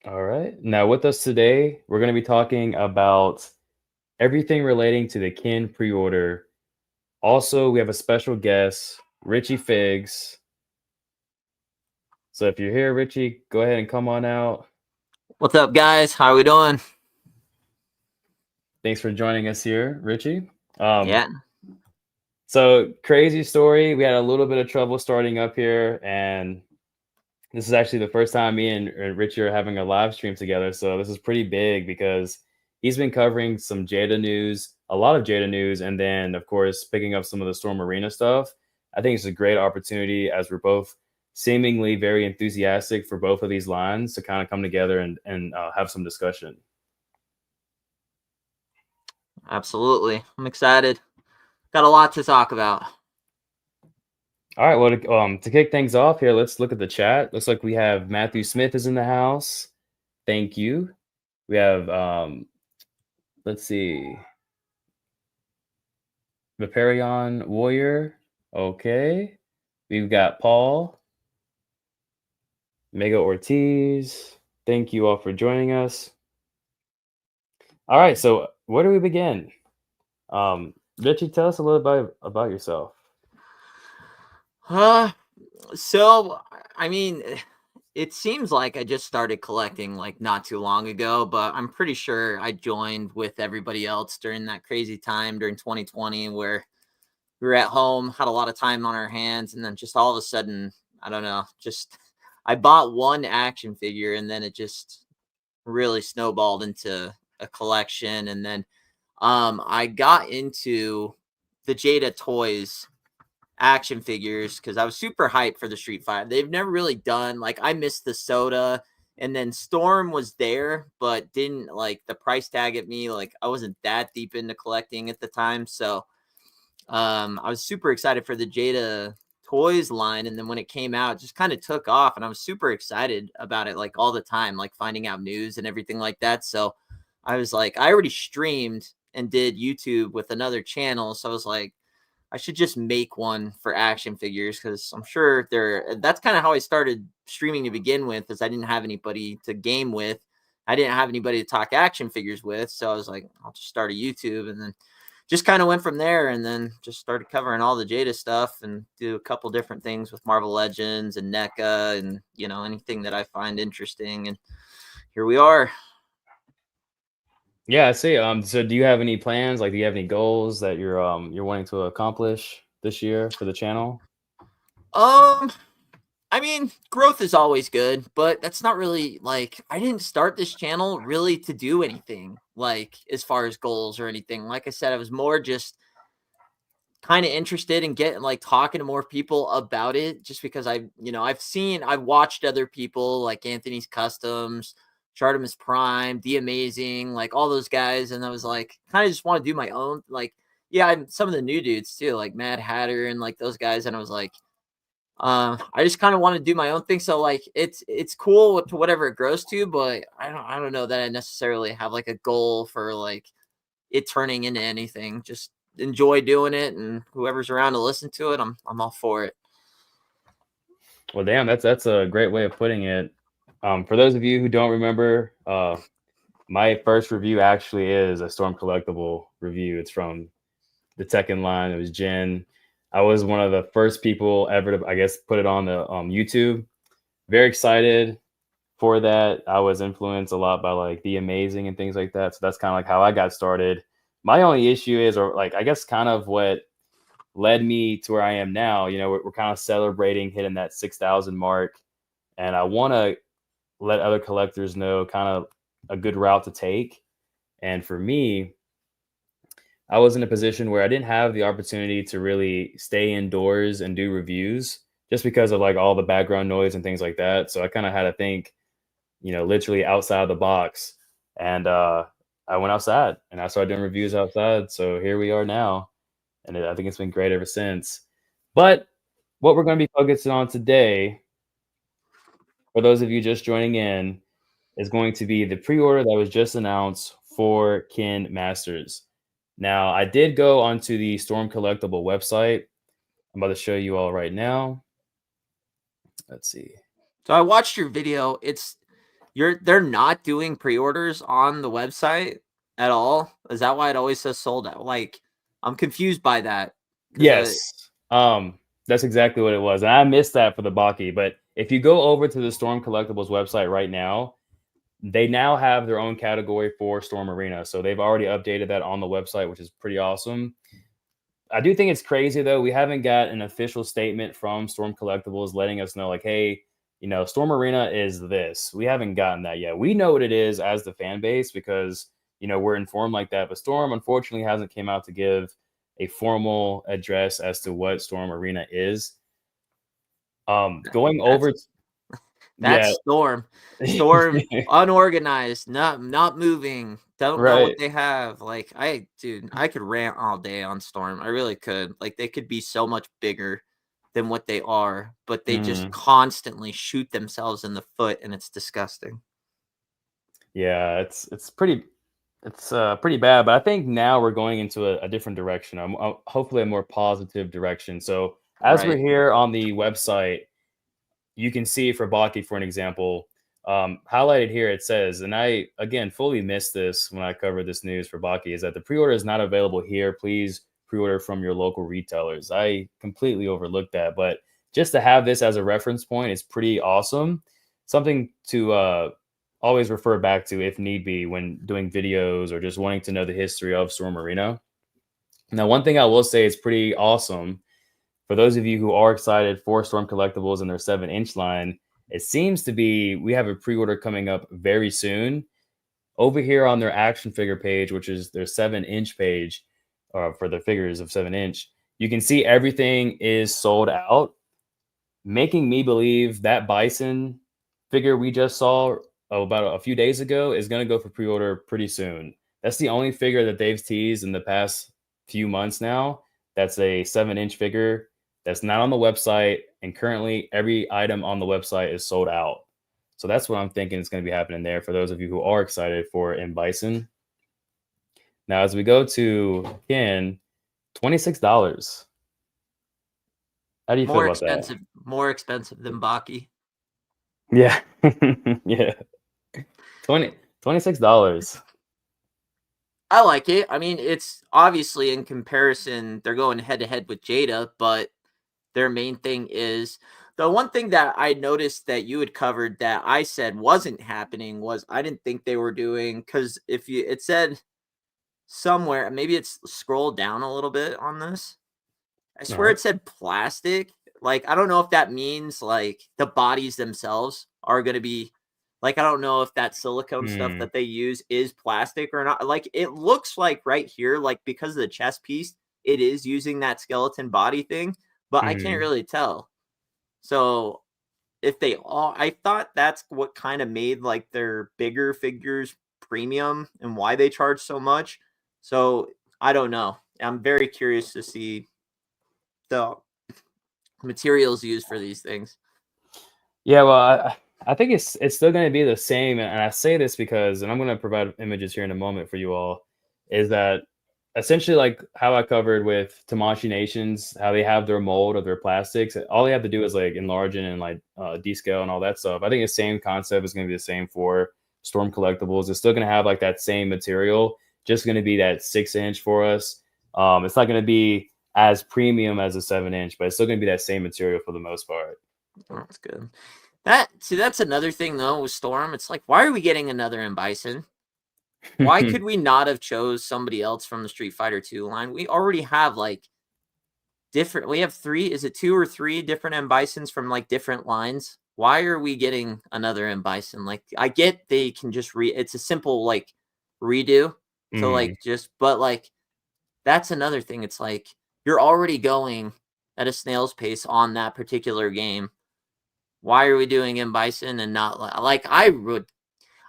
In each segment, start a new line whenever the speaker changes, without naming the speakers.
All right. Now, with us today, we're going to be talking about everything relating to the Ken pre-order. Also, we have a special guest, Richie Figs. So if you're here, Richie, go ahead and come on out.
What's up, guys? How are we doing?
Thanks for joining us here, Richie. Um,
Yeah,
so crazy story. We had a little bit of trouble starting up here, and this is actually the first time me and Richie are having a live stream together. So this is pretty big because he's been covering some Jada news, a lot of Jada news, and then of course picking up some of the Storm Arena stuff. I think it's a great opportunity as we're both seemingly very enthusiastic for both of these lines to kind of come together and have some discussion.
absolutely. I'm excited. Got a lot to talk about.
All right, well, to kick things off here, let's look at the chat. Looks like we have Matthew Smith is in the house. Thank you. We have, let's see, Vaporeon Warrior. Okay. We've got Paul, Mega Ortiz. Thank you all for joining us. All right, so where do we begin? Richie, tell us a little bit about yourself.
Uh, so I mean, it seems like I just started collecting like not too long ago, but I'm pretty sure I joined with everybody else during that crazy time during 2020 where we were at home, had a lot of time on our hands, and then just all of a sudden, I don't know, just I bought one action figure and then it just really snowballed into a collection. And then I got into the Jada toys action figures because I was super hyped for the Street Fighter. They've never really done like I missed the soda, and then Storm was there, but didn't like the price tag at me. Like I wasn't that deep into collecting at the time, so I was super excited for the Jada toys line, and then when it came out, it just kind of took off, and I was super excited about it like all the time, like finding out news and everything like that. So I was like, I already streamed and did YouTube with another channel, so I was like, I should just make one for action figures because I'm sure that's kind of how I started streaming to begin with, is I didn't have anybody to game with. I didn't have anybody to talk action figures with. So I was like, I'll just start a YouTube, and then just kind of went from there, and then just started covering all the Jada stuff and do a couple different things with Marvel Legends and NECA and, anything that I find interesting. And here we are.
Yeah, I see. So do you have any plans? Like, do you have any goals that you're wanting to accomplish this year for the channel?
Um, I mean, growth is always good, but that's not really like I didn't start this channel really to do anything like as far as goals or anything. Like I said, I was more just kind of interested in getting like talking to more people about it just because I've watched other people like Anthony's Customs, Chartimus Prime, The Amazing, like all those guys, and I was like kind of just want to do my own like yeah, some of the new dudes too, like Mad Hatter and like those guys, and I was like I just kind of want to do my own thing. So like it's cool to whatever it grows to, but I don't know that I necessarily have like a goal for like it turning into anything. Just enjoy doing it, and whoever's around to listen to it, I'm all for it.
Well, damn, that's a great way of putting it. For those of you who don't remember, my first review actually is a Storm Collectible review. It's from the Tekken line. It was Jin. I was one of the first people ever to, I guess, put it on the YouTube. Very excited for that. I was influenced a lot by like The Amazing and things like that. So that's kind of like how I got started. My only issue is, or like, I guess kind of what led me to where I am now, we're kind of celebrating hitting that 6,000 mark. And I want to let other collectors know kind of a good route to take. And for me, I was in a position where I didn't have the opportunity to really stay indoors and do reviews just because of like all the background noise and things like that. So I kind of had to think, literally outside the box. And I went outside and I started doing reviews outside. So here we are now. And I think it's been great ever since. But what we're going to be focusing on today, for those of you just joining in, is going to be the pre-order that was just announced for Ken Masters. Now, I did go onto the Storm Collectible website. I'm about to show you all right now. Let's see.
So I watched your video. they're not doing pre-orders on the website at all? Is that why it always says sold out? Like, I'm confused by that because
Yes. That's exactly what it was. And I missed that for the Baki. But if you go over to the Storm Collectibles website right now, they now have their own category for Storm Arena. So they've already updated that on the website, which is pretty awesome. I do think it's crazy though. We haven't got an official statement from Storm Collectibles letting us know, like, hey, Storm Arena is this. We haven't gotten that yet. We know what it is as the fan base because we're informed like that. But Storm unfortunately hasn't came out to give a formal address as to what Storm Arena is. Going
that's
over,
that's
yeah,
Storm. Storm unorganized, not moving. Don't know what
right.
they have. Like, dude, I could rant all day on Storm. I really could. Like, they could be so much bigger than what they are, but they just
Mhm.
constantly shoot themselves in the foot, and it's disgusting.
Yeah, it's pretty bad, but I think now we're going into a different direction. Hopefully a more positive direction. So as we're
Right.
here on the website, you can see for Baki, for an example, highlighted here it says, and I again fully missed this when I covered this news for Baki, is that the pre-order is not available here. Please pre-order from your local retailers. I completely overlooked that, but just to have this as a reference point is pretty awesome. Something to always refer back to if need be when doing videos or just wanting to know the history of Storm Arena. Now, one thing I will say is pretty awesome for those of you who are excited for Storm Collectibles and their 7-inch line. It seems to be we have a pre-order coming up very soon. Over here on their action figure page, which is their 7-inch page for their figures of 7-inch, you can see everything is sold out, making me believe that Bison figure we just saw about a few days ago is going to go for pre-order pretty soon. That's the only figure that they've teased in the past few months now. That's a 7-inch figure that's not on the website, and currently every item on the website is sold out. So that's what I'm thinking is going to be happening there for those of you who are excited for M Bison. Now, as we go to Ken, $26. How do you feel about that?
More expensive than Baki.
Yeah. Yeah. 20 $26.
I like it. I mean, it's obviously in comparison, they're going head to head with Jada, but their main thing is the one thing that I noticed that you had covered that I said wasn't happening was I didn't think they were doing because if you it said somewhere, maybe it's scrolled down a little bit on this. I swear
Alright.
it said plastic. Like, I don't know if that means like the bodies themselves are going to be like, I don't know if that silicone stuff
Mm,
that they use is plastic or not. Like, it looks like right here, like because of the chest piece, it is using that skeleton body thing, but I can't
mhm.
really tell. So, if they all, I thought that's what kind of made like their bigger figures premium and why they charge so much. So, I don't know. I'm very curious to see the materials used for these things.
Yeah, well, I think it's still gonna be the same, and I say this because and I'm gonna provide images here in a moment for you all, is that essentially like how I covered with Tamashii Nations, how they have their mold of their plastics. All they have to do is like enlarge it and like descale and all that stuff. I think the same concept is gonna be the same for Storm Collectibles. It's still gonna have like that same material, just gonna be that 6-inch for us. It's not gonna be as premium as a 7-inch, but it's still gonna be that same material for the most part.
Oh, that's good. That's another thing though with Storm. It's like, why are we getting another M Bison? Why could we not have chose somebody else from the Street Fighter 2 line? We already have like different. We have three. Is it two or three different M Bisons from like different lines? Why are we getting another M Bison? Like, I get they can just It's a simple like redo to
Mhm.
like just, but like that's another thing. It's like you're already going at a snail's pace on that particular game. Why are we doing M Bison and not like I would?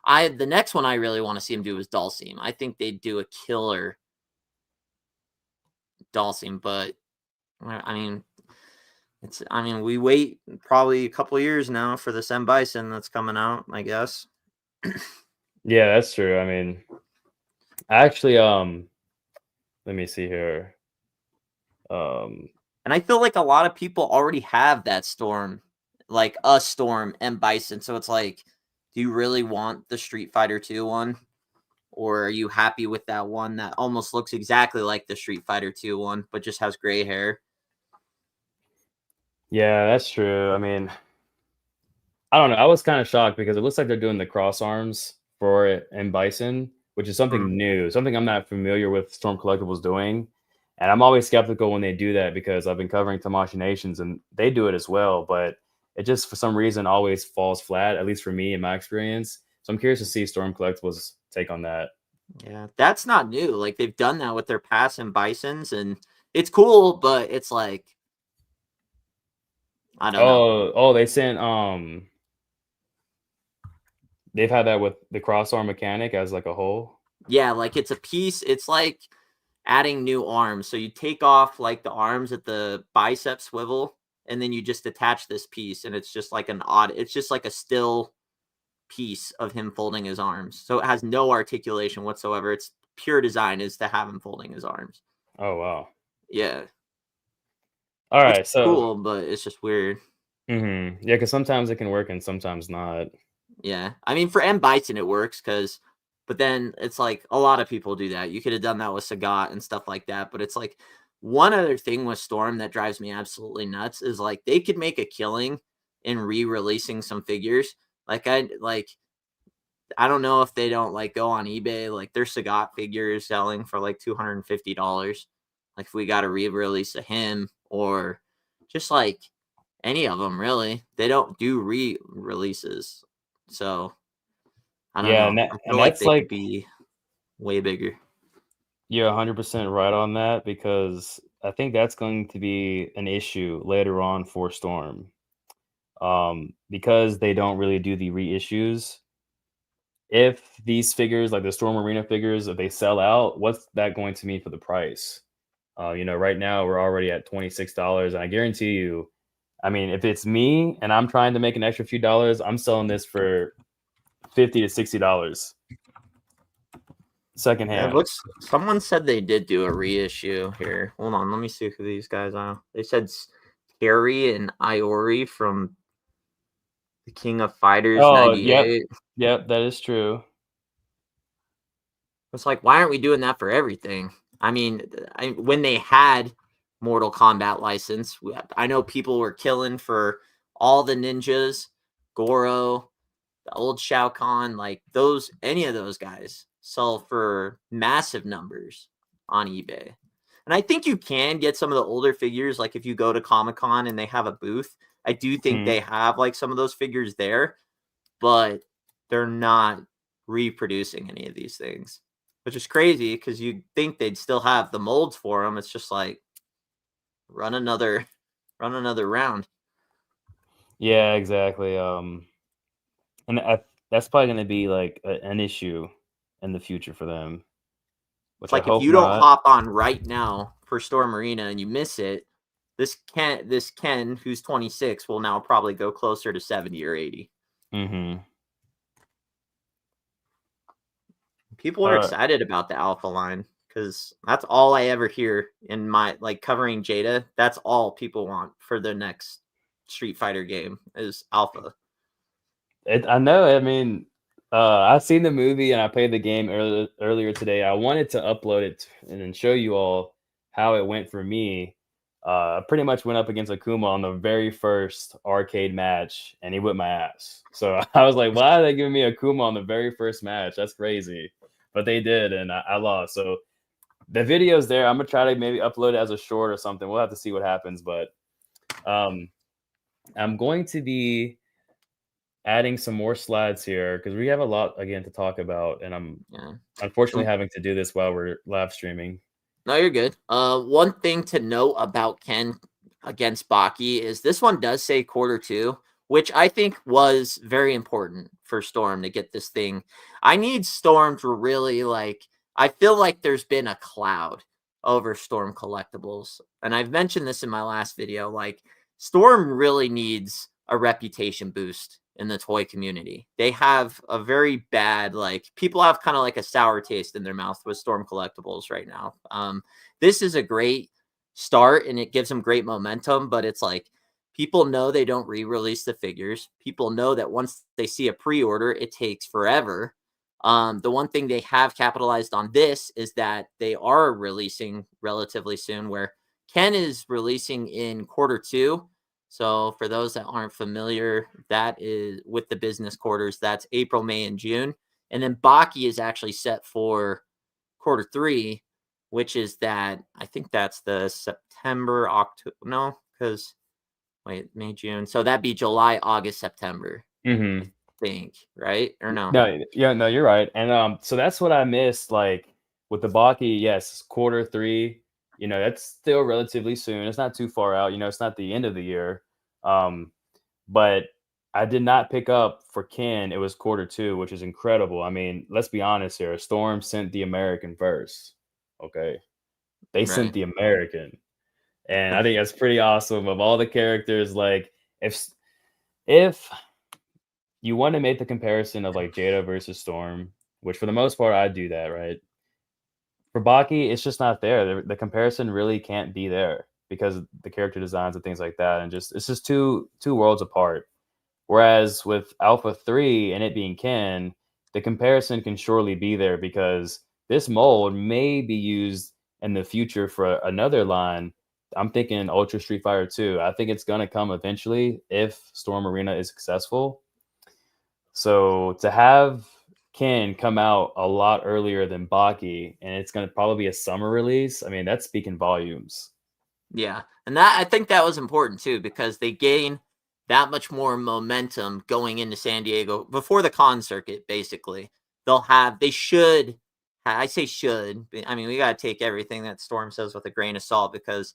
The next one I really want to see him do is Dalsim. I think they'd do a killer Dalsim, but I mean, we wait probably a couple years now for this M Bison that's coming out, I guess.
Yeah, that's true. I mean, actually, let me see here. Um,
And I feel like a lot of people already have that Storm, like a Storm M Bison. So it's like Do you really want the Street Fighter 2 one? Or are you happy with that one that almost looks exactly like the Street Fighter 2 one, but just has gray hair?
Yeah, that's true. I mean, I don't know. I was kind of shocked because it looks like they're doing the cross arms for it and Bison, which is
Mm.
something new, something I'm not familiar with Storm Collectibles doing. And I'm always skeptical when they do that because I've been covering Tamashii Nations and they do it as well, but it just for some reason always falls flat, at least for me in my experience. So I'm curious to see Storm Collectibles take on that.
Yeah, that's not new. Like they've done that with their pass and Bisons, and it's cool, but it's like I don't know.
Oh, they sent they've had that with the cross arm mechanic as like a whole.
Yeah, like it's a piece. It's like adding new arms. So you take off like the arms at the bicep swivel, and then you just attach this piece, and it's just like an odd. It's just like a still piece of him folding his arms. So it has no articulation whatsoever. It's pure design is to have him folding his arms.
Oh wow.
Yeah,
All
which
right,
is
so
cool, but it's just weird.
yeah, because sometimes it can work and sometimes not.
Yeah. I mean, for M. Bison, it works because, but then it's like a lot of people do that. You could have done that with Sagat and stuff like that. But it's like one other thing with Storm that drives me absolutely nuts is like they could make a killing in re-releasing some figures. I don't know if they don't like go on eBay, like their Sagat figure is selling for like $250. Like if we got a re-release of him or just like any of them really. They don't do re-releases. So I don't
Yeah,
know. I
and
feel like
that's
they could
like
be way bigger.
you're 100% right on that because I think that's going to be an issue later on for Storm. Because they don't really do the reissues. If these figures, like the Storm Arena figures, if they sell out, what's that going to mean for the price? Right now we're already at $26, and I guarantee you, I mean, if it's me and I'm trying to make an extra few dollars, I'm selling this for $50 to $60
Yeah, it
secondhand.
looks someone said they did do a reissue here. Hold on, let me see who these guys are. They said Carrie and Iori from the King of Fighters
Oh, yep,
98.
yep, that is true.
It's like, why aren't we doing that for everything? I mean, when they had Mortal Kombat license, I know people were killing for all the ninjas, Goro, the old Shao Kahn, like any of those guys sell for massive numbers on eBay. And I think you can get some of the older figures, like if you go to Comic Con and they have a booth. I do think
Mhm.
they have like some of those figures there, but they're not reproducing any of these things, which is crazy because you'd think they'd still have the molds for them. It's just like run another run another round.
Yeah, exactly. And that's probably going to be like an issue in the future for them,
It's
which I
like if
hope
you don't
not.
hop on right now for Storm Arena and you miss it, this Ken who's 26 will now probably go closer to 70 or 80.
Hmm.
People are
All right.
excited about the Alpha line because that's all I ever hear in my like covering Jada. That's all people want for the next Street Fighter game is Alpha.
I know. I mean, I've seen the movie and I played the game earlier today. I wanted to upload it and then show you all how it went for me. I pretty much went up against Akuma on the very first arcade match, and he whipped my ass. So I was like, "Why are they giving me Akuma on the very first match? That's crazy." But they did, and I lost. So the video's there. I'm gonna try to maybe upload it as a short or something. We'll have to see what happens. But um, I'm going to be adding some more slides here because we have a lot again to talk about, and I'm
Yeah.
unfortunately having to do this while we're live streaming.
No, you're good. One thing to note about Ken against Baki is this one does say quarter 2, which I think was very important for Storm to get this thing. I need Storm to really like. I feel like there's been a cloud over Storm collectibles, and I've mentioned this in my last video. Like Storm really needs a reputation boost in the toy community. They have a very bad, like people have kind of like a sour taste in their mouth with Storm collectibles right now. This is a great start and it gives them great momentum, but it's like People know they don't re-release the figures. People know that once they see a pre-order, it takes forever. The one thing they have capitalized on this is that they are releasing relatively soon, where Ken is releasing in quarter 2. So for those that aren't familiar, that is with the business quarters, that's April, May, and June. And then Baki is actually set for quarter 3, which is that I think that's the September, October. No, because wait, May, June. So that'd be July, August, September, I
Mhm.
think, right? Or no?
No, yeah, no, you're right. And so that's what I missed. Like with the Baki, yes, quarter 3. That's still relatively soon. It's not too far out. It's not the end of the year. Um, but I did not pick up for Ken. It was quarter 2, which is incredible. I mean, let's be honest here. Storm sent the American first. Okay, they sent
Right.
the American, and I think that's pretty awesome. Of all the characters, like if you want to make the comparison of like Jada versus Storm, which for the most part I do that, right? For Baki, it's just not there. The comparison really can't be there because of the character designs and things like that, and just it's just two worlds apart. Whereas with Alpha 3 and it being Ken, the comparison can surely be there because this mold may be used in the future for another line. I'm thinking Ultra Street Fighter 2. I think it's gonna come eventually if Storm Arena is successful. So to have Ken come out a lot earlier than Baki, and it's gonna probably be a summer release. I mean, that's speaking volumes.
Yeah. And that I think that was important too, because they gain that much more momentum going into San Diego before the con circuit, basically. They should, I say should, I mean, we got to take everything that Storm says with a grain of salt, because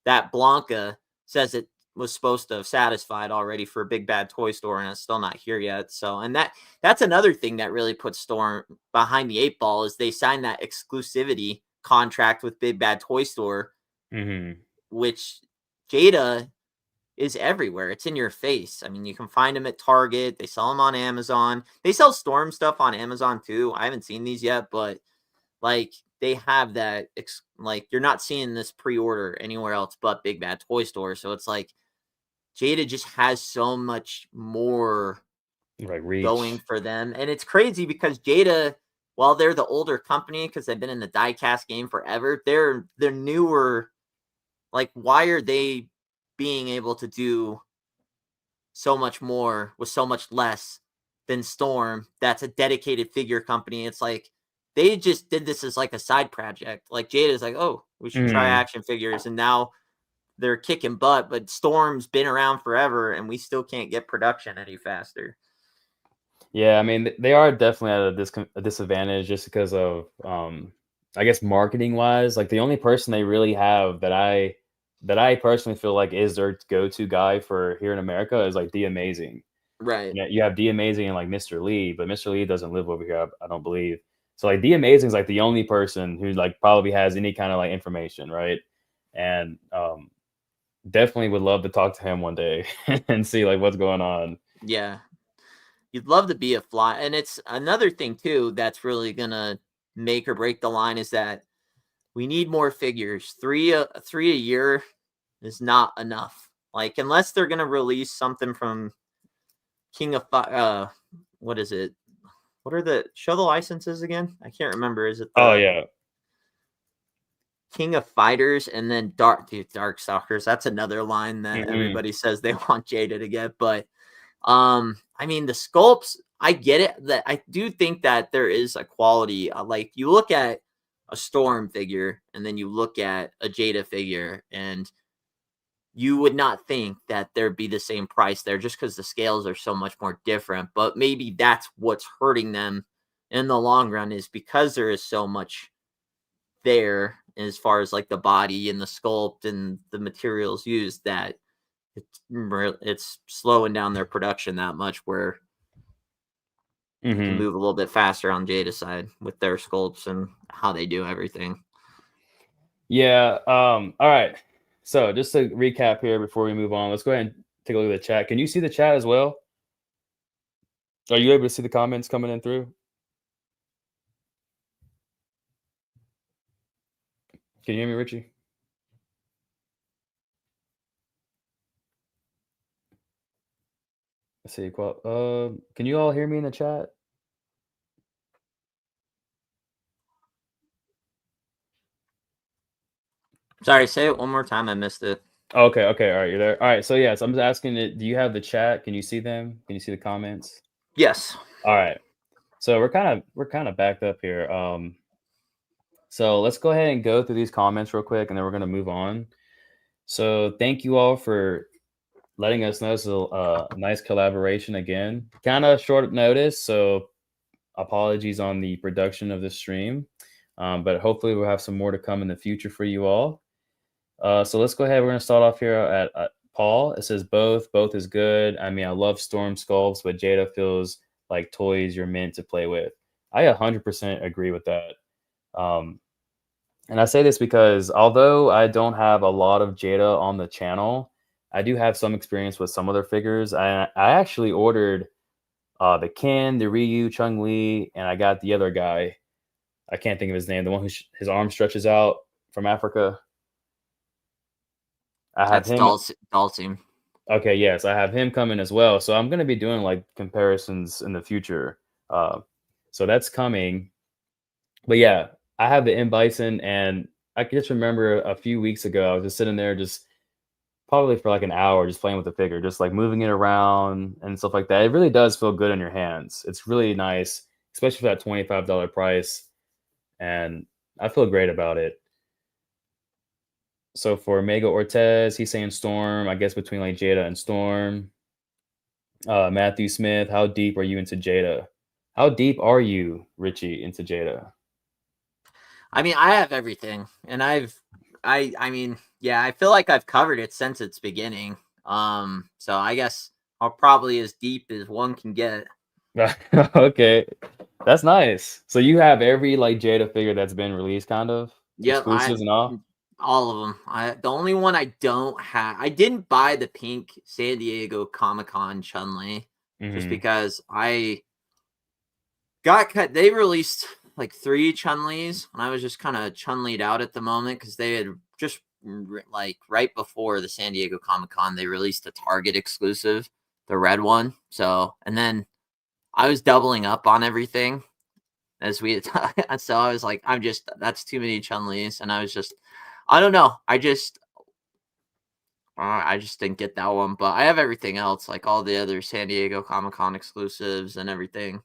that Blanca says it was supposed to have satisfied already for Big Bad Toy Store, and it's still not here yet. So, and that's another thing that really puts Storm behind the 8 ball, is they signed that exclusivity contract with Big Bad Toy Store,
Mhm.
which Jada is everywhere. It's in your face. I mean, you can find them at Target. They sell them on Amazon. They sell Storm stuff on Amazon too. I haven't seen these yet, but like they have that. Like you're not seeing this pre-order anywhere else but Big Bad Toy Store. So it's like Jada just has so much more
Like
going
reach.
for them, and it's crazy because Jada, while they're the older company because they've been in the diecast game forever, they're newer. Like, why are they being able to do so much more with so much less than Storm? That's a dedicated figure company. It's like they just did this as like a side project. Like Jada's like, oh, we should try
Mhm.
action figures, and now they're kicking butt. But Storm's been around forever, and we still can't get production any faster.
Yeah, I mean, they are definitely at a disadvantage just because of, I guess, marketing wise. Like the only person they really have that I personally feel like is their go-to guy for here in America is like The Amazing.
Right.
You have The Amazing and like Mr. Lee, but Mr. Lee doesn't live over here, I don't believe. So like The Amazing is like the only person who like probably has any kind of like information, right? And definitely would love to talk to him one day and see like what's going on.
Yeah. You'd love to be a fly. And it's another thing too that's really gonna make or break the line, is that we need more figures. Three a year is not enough. Like unless they're gonna release something from King of what is it? What are the show the licenses again? I can't remember. Is it
Oh
the
yeah.
King of Fighters and then Dark Stalkers? That's another line that
Mhm.
everybody says they want Jada to get. But I mean the sculpts, I get it. That I do think that there is a quality. Like you look at a Storm figure and then you look at a Jada figure, and you would not think that there'd be the same price there just because the scales are so much more different. But maybe that's what's hurting them in the long run, is because there is so much there as far as like the body and the sculpt and the materials used, that it's slowing down their production that much, where they can
Mhm.
move a little bit faster on Jada's side with their sculpts and how they do everything.
Yeah. All right. So just to recap here before we move on, let's go ahead and take a look at the chat. Can you see the chat as well? Are you able to see the comments coming in through? Can you hear me, Richie? Let's see. Can you all hear me in the chat?
Sorry, say it one more time. I missed it.
Okay, okay, all right, you're there. All right, so yes, I'm just asking it. Do you have the chat? Can you see them? Can you see the comments?
Yes.
All right. So we're kind of backed up here. So let's go ahead and go through these comments real quick, and then we're gonna move on. So thank you all for letting us know. So nice collaboration again. Kind of short notice, so apologies on the production of this stream, but hopefully we'll have some more to come in the future for you all. So let's go ahead. We're gonna start off here at Paul. It says both. Both is good. I mean, I love Storm Sculpts, but Jada feels like toys you're meant to play with. I 100% agree with that. Um, and I say this because although I don't have a lot of Jada on the channel, I do have some experience with some other figures. I actually ordered the Ken, the Ryu, Chung Lee, and I got the other guy. I can't think of his name. The one who his arm stretches out from Africa. I have
That's
him.
Dalsim.
Okay, yes, I have him coming as well. So I'm going to be doing like comparisons in the future. Uh, so that's coming. But yeah, I have the M Bison, and I can just remember a few weeks ago, I was just sitting there, just probably for like an hour, just playing with the figure, just like moving it around and stuff like that. It really does feel good in your hands. It's really nice, especially for that $25 price, and I feel great about it. So for Mega Ortez, he's saying Storm, I guess between like Jada and Storm. Matthew Smith, how deep are you into Jada? How deep are you, Richie, into Jada?
I mean, I have everything, and I mean, yeah, I feel like I've covered it since its beginning. So I guess I'll probably as deep as one can get.
Okay, that's nice. So you have every like Jada figure that's been released, kind of
Yep,
exclusives and all.
all of them. The only one I don't have, I didn't buy the pink San Diego Comic Con Chun Li just
Hmm.
because I got cut. They released like 3 Chun Li's, and I was just kind of Chun Li'd out at the moment because they had just like right before the San Diego Comic Con, they released a Target exclusive, the red one. So, and then I was doubling up on everything as we had so I was like, that's too many Chun Li's, and I was just, I don't know, I just didn't get that one, but I have everything else, like all the other San Diego Comic Con exclusives and everything.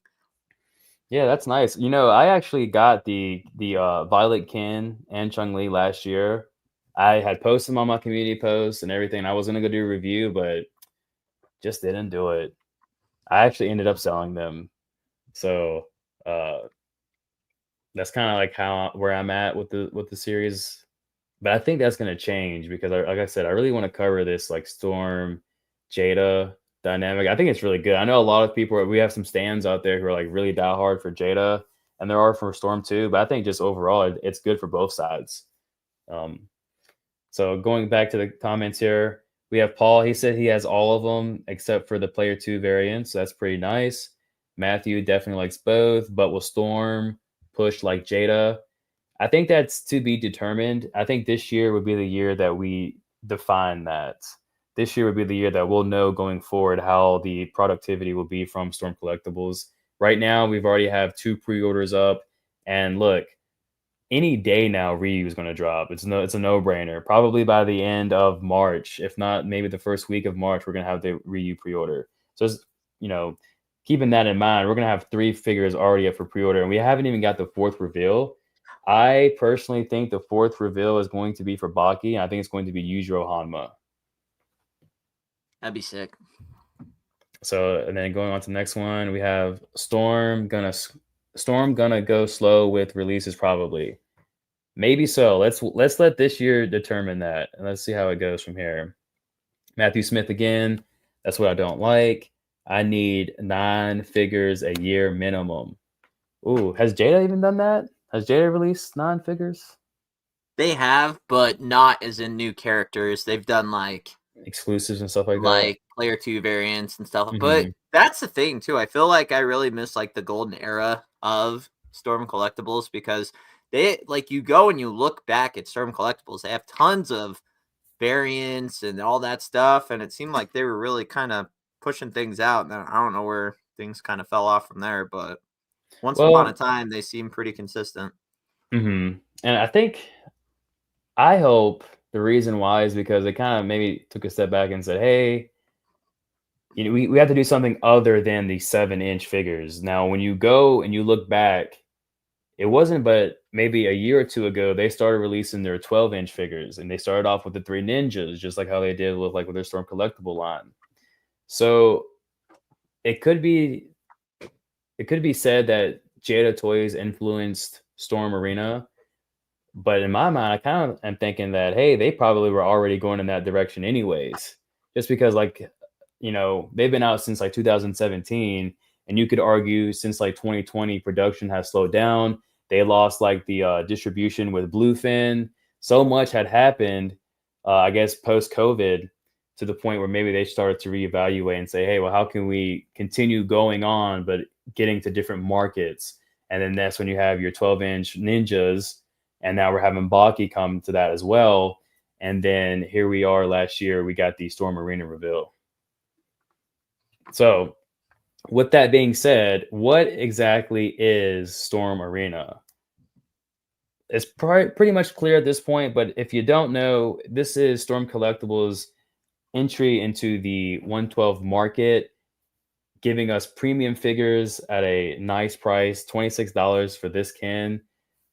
Yeah, that's nice. You know, I actually got the Violet Ken and Chung Li last year. I had posted them on my community posts and everything. I was gonna go do a review, but just didn't do it. I actually ended up selling them. So uh that's kind of like how where I'm at with the series. But I think that's gonna change because like I said, I really want to cover this like Storm Jada dynamic. I think it's really good. I know a lot of people we have some stands out there who are like really diehard for Jada, and there are for Storm too. But I think just overall it's good for both sides. Um, so going back to the comments here, we have Paul. He said he has all of them except for the player two variants. So that's pretty nice. Matthew definitely likes both, but will Storm push like Jada? I think that's to be determined. I think this year would be the year that we define that. This year would be the year that we'll know going forward how the productivity will be from Storm Collectibles. Right now, we've already have 2 pre-orders up, and look, any day now Ryu is going to drop. It's a no-brainer. Probably by the end of March, if not maybe the first week of March, we're going to have the Ryu pre-order. So it's, you know, keeping that in mind, we're going to have 3 figures already up for pre-order, and we haven't even got the 4th reveal. I personally think the 4th reveal is going to be for Baki, and I think it's going to be Yujiro Hanma.
That'd be sick.
So, and then going on to the next one, we have Storm gonna go slow with releases probably. Maybe so. Let's let this year determine that, and let's see how it goes from here. Matthew Smith again. That's what I don't like. I need 9 figures a year minimum. Ooh, has Jada even done that? Has Jada released 9 figures?
They have, but not as in new characters. They've done
Exclusives and stuff like that?
like player 2 variants and stuff. But
Mhm.
that's the thing too. I feel like I really miss like the golden era of Storm Collectibles because they like you go and you look back at Storm Collectibles, they have tons of variants and all that stuff. And it seemed like they were really kind of pushing things out. And I don't know where things kind of fell off from there, but once upon a
Well,
time, they seem pretty consistent.
and I hope the reason why is because they kind of maybe took a step back and said, hey, we have to do something other than the 7-inch figures. Now, when you go and you look back, it wasn't but maybe a year or two ago they started releasing their 12-inch figures, and they started off with the three ninjas, just like how they did with their Storm collectible line. So it could be it could be said that Jada Toys influenced Storm Arena, but in my mind, I kind of am thinking that hey, they probably were already going in that direction anyways, just because they've been out since like 2017, and you could argue since like 2020 production has slowed down. They lost like the distribution with Bluefin. So much had happened, I guess post COVID, to the point where maybe they started to reevaluate and say, hey, well, how can we continue going on but getting to different markets? And then that's when you have your 12-inch ninjas, and now we're having Baki come to that as well. And then here we are last year, we got the Storm Arena reveal. So, with that being said, what exactly is Storm Arena? It's pretty much clear at this point, but if you don't know, this is Storm Collectibles' entry into the 112 market, giving us premium figures at a nice price. $26 for this Ken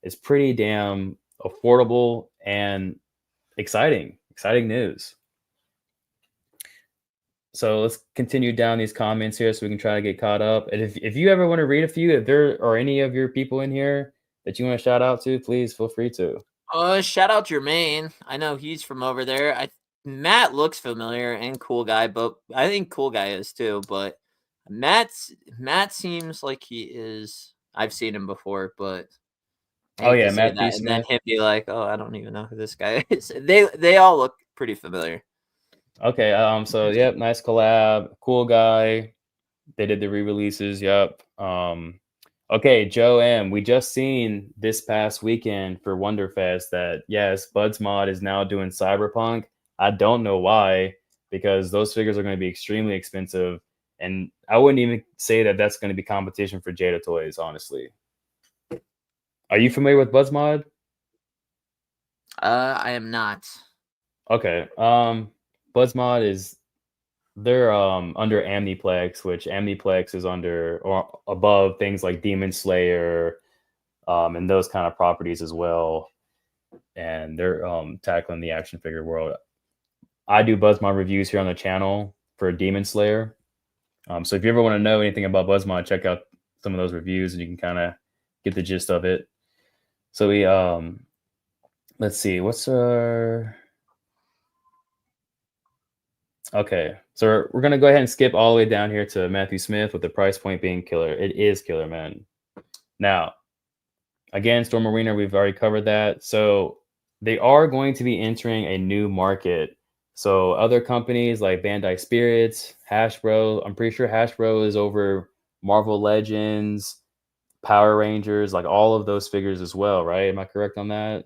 is pretty damn affordable and exciting. Exciting news. So let's continue down these comments here so we can try to get caught up. And if you ever want to read a few, if there are any of your people in here that you want to shout out to, please feel free to.
Shout out Jermaine. I know he's from over there. Matt looks familiar and cool guy, but I think cool guy is too. But Matt seems like he is. I've seen him before, but I
Oh
hate
yeah,
to say
Matthew
that, and then
Smith.
him be like, "Oh, I don't even know who this guy is." They all look pretty familiar.
Okay, so yep, nice collab, cool guy. They did the re-releases, yep. Okay, Joe M. We just seen this past weekend for Wonderfest that yes, Bud's Mod is now doing Cyberpunk. I don't know why, because those figures are going to be extremely expensive, and I wouldn't even say that that's going to be competition for Jada Toys, honestly. Are you familiar with Bud's Mod?
I am not.
Okay. Bud's Mod is they're under Amniplex, which Amniplex is under or above things like Demon Slayer, and those kind of properties as well. And they're tackling the action figure world. I do Buzzmod reviews here on the channel for Demon Slayer. So if you ever want to know anything about Buzzmod, check out some of those reviews and you can kind of get the gist of it. So we let's see, what's our okay. So we're gonna go ahead and skip all the way down here to Matthew Smith with the price point being killer. It is killer, man. Now, again, Storm Arena, we've already covered that. So they are going to be entering a new market. So other companies like Bandai Spirits, Hasbro, I'm pretty sure Hasbro is over Marvel Legends, Power Rangers, like all of those figures as well, right? Am I correct on that?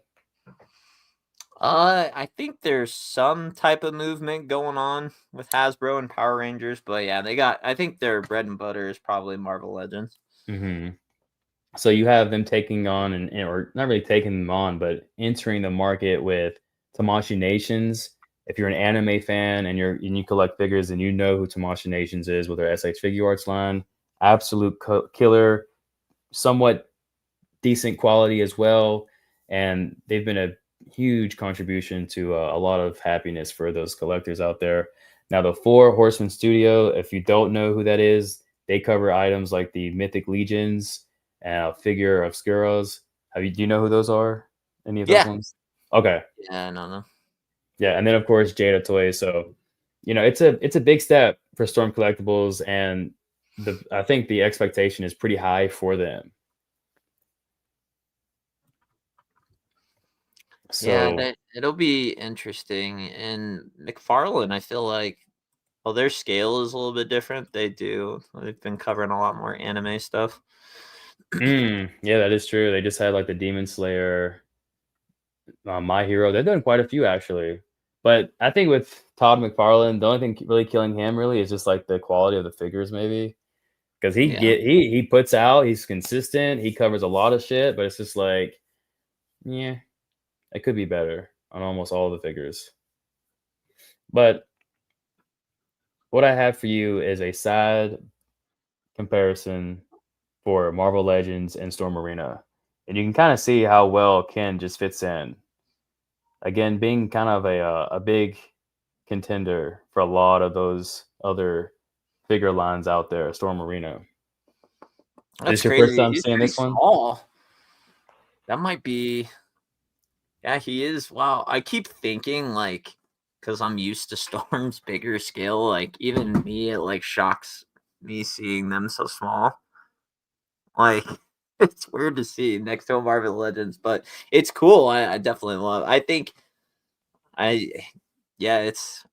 I think there's some type of movement going on with Hasbro and Power Rangers, but yeah, I think their bread and butter is probably Marvel Legends.
Hmm. So you have them taking on or not really taking them on, but entering the market with Tamashii Nations. If you're an anime fan and you collect figures and you know who Tamashii Nations is with their SH Figure Arts line, absolute killer, somewhat decent quality as well, and they've been a huge contribution to a lot of happiness for those collectors out there. Now, the Four Horsemen Studio, if you don't know who that is, they cover items like the Mythic Legions and a figure of Skuros. Do you know who those are? Any of those
Yeah.
ones? Okay,
Yeah, no.
yeah, and then of course Jada Toys. So, it's a big step for Storm Collectibles, and I think the expectation is pretty high for them.
Yeah,
So,
it'll be interesting. And McFarlane, I feel like, well, their scale is a little bit different. They've been covering a lot more anime stuff.
yeah, that is true. They just had like the Demon Slayer, My Hero. They've done quite a few actually. But I think with Todd McFarlane, the only thing really killing him really is just like the quality of the figures, maybe. Because
Yeah,
he puts out, he's consistent, he covers a lot of shit, but it's just like, yeah, it could be better on almost all the figures. But what I have for you is a sad comparison for Marvel Legends and Storm Arena. And you can kind of see how well Ken just fits in. Again, being kind of a big contender for a lot of those other figure lines out there, Storm Arena. Is
that's
this your first
crazy.
time
He's
seeing
pretty
this one?
small. That might be. Yeah, he is. Wow. I keep thinking like, because I'm used to Storm's bigger scale. Like even me, it like shocks me seeing them so small. Like it's weird to see next to a Marvel Legends, but it's cool. I definitely love. I think I yeah, it's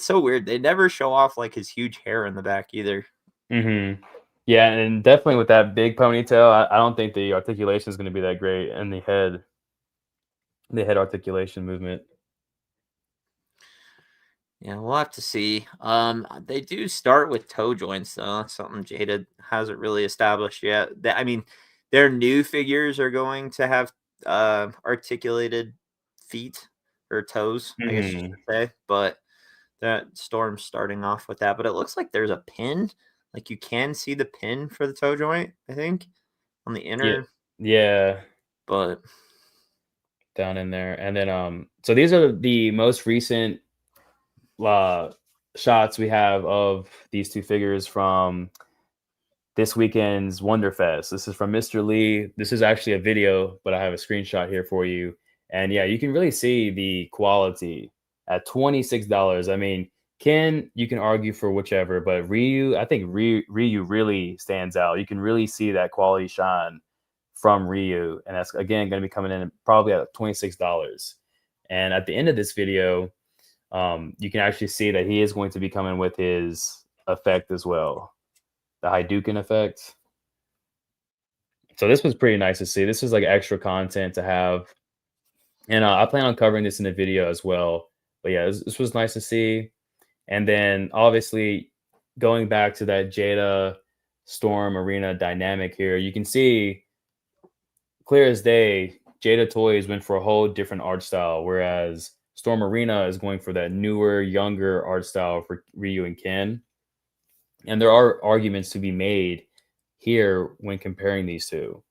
so weird. They never show off like his huge hair in the back either.
Mhm. Yeah, and definitely with that big ponytail, I don't think the articulation is gonna be that great in the head articulation movement.
Yeah, we'll have to see. They do start with toe joints though. That's something Jada hasn't really established yet. I mean, their new figures are going to have articulated feet or toes, I guess you
Mhm.
should say. But that Storm's starting off with that. But it looks like there's a pin. Like you can see the pin for the toe joint, I think, on the
Yeah.
inner.
Yeah,
But
down in there, and then, so these are the most recent, uh, shots we have of these 2 figures from this weekend's Wonderfest. This is from Mr. Lee. This is actually a video, but I have a screenshot here for you. And yeah, you can really see the quality at $26. I mean, Ken, you can argue for whichever, but Ryu, I think Ryu really stands out. You can really see that quality shine from Ryu. And that's again going to be coming in probably at $26. And at the end of this video, you can actually see that he is going to be coming with his effect as well, the Hadouken effect. So this was pretty nice to see. This was like extra content to have, and I plan on covering this in a video as well. But yeah, this was nice to see. And then obviously going back to that Jada Storm Arena dynamic here, you can see clear as day. Jada Toys went for a whole different art style, whereas Storm Arena is going for that newer, younger art style for Ryu and Ken. And there are arguments to be made here when comparing these two.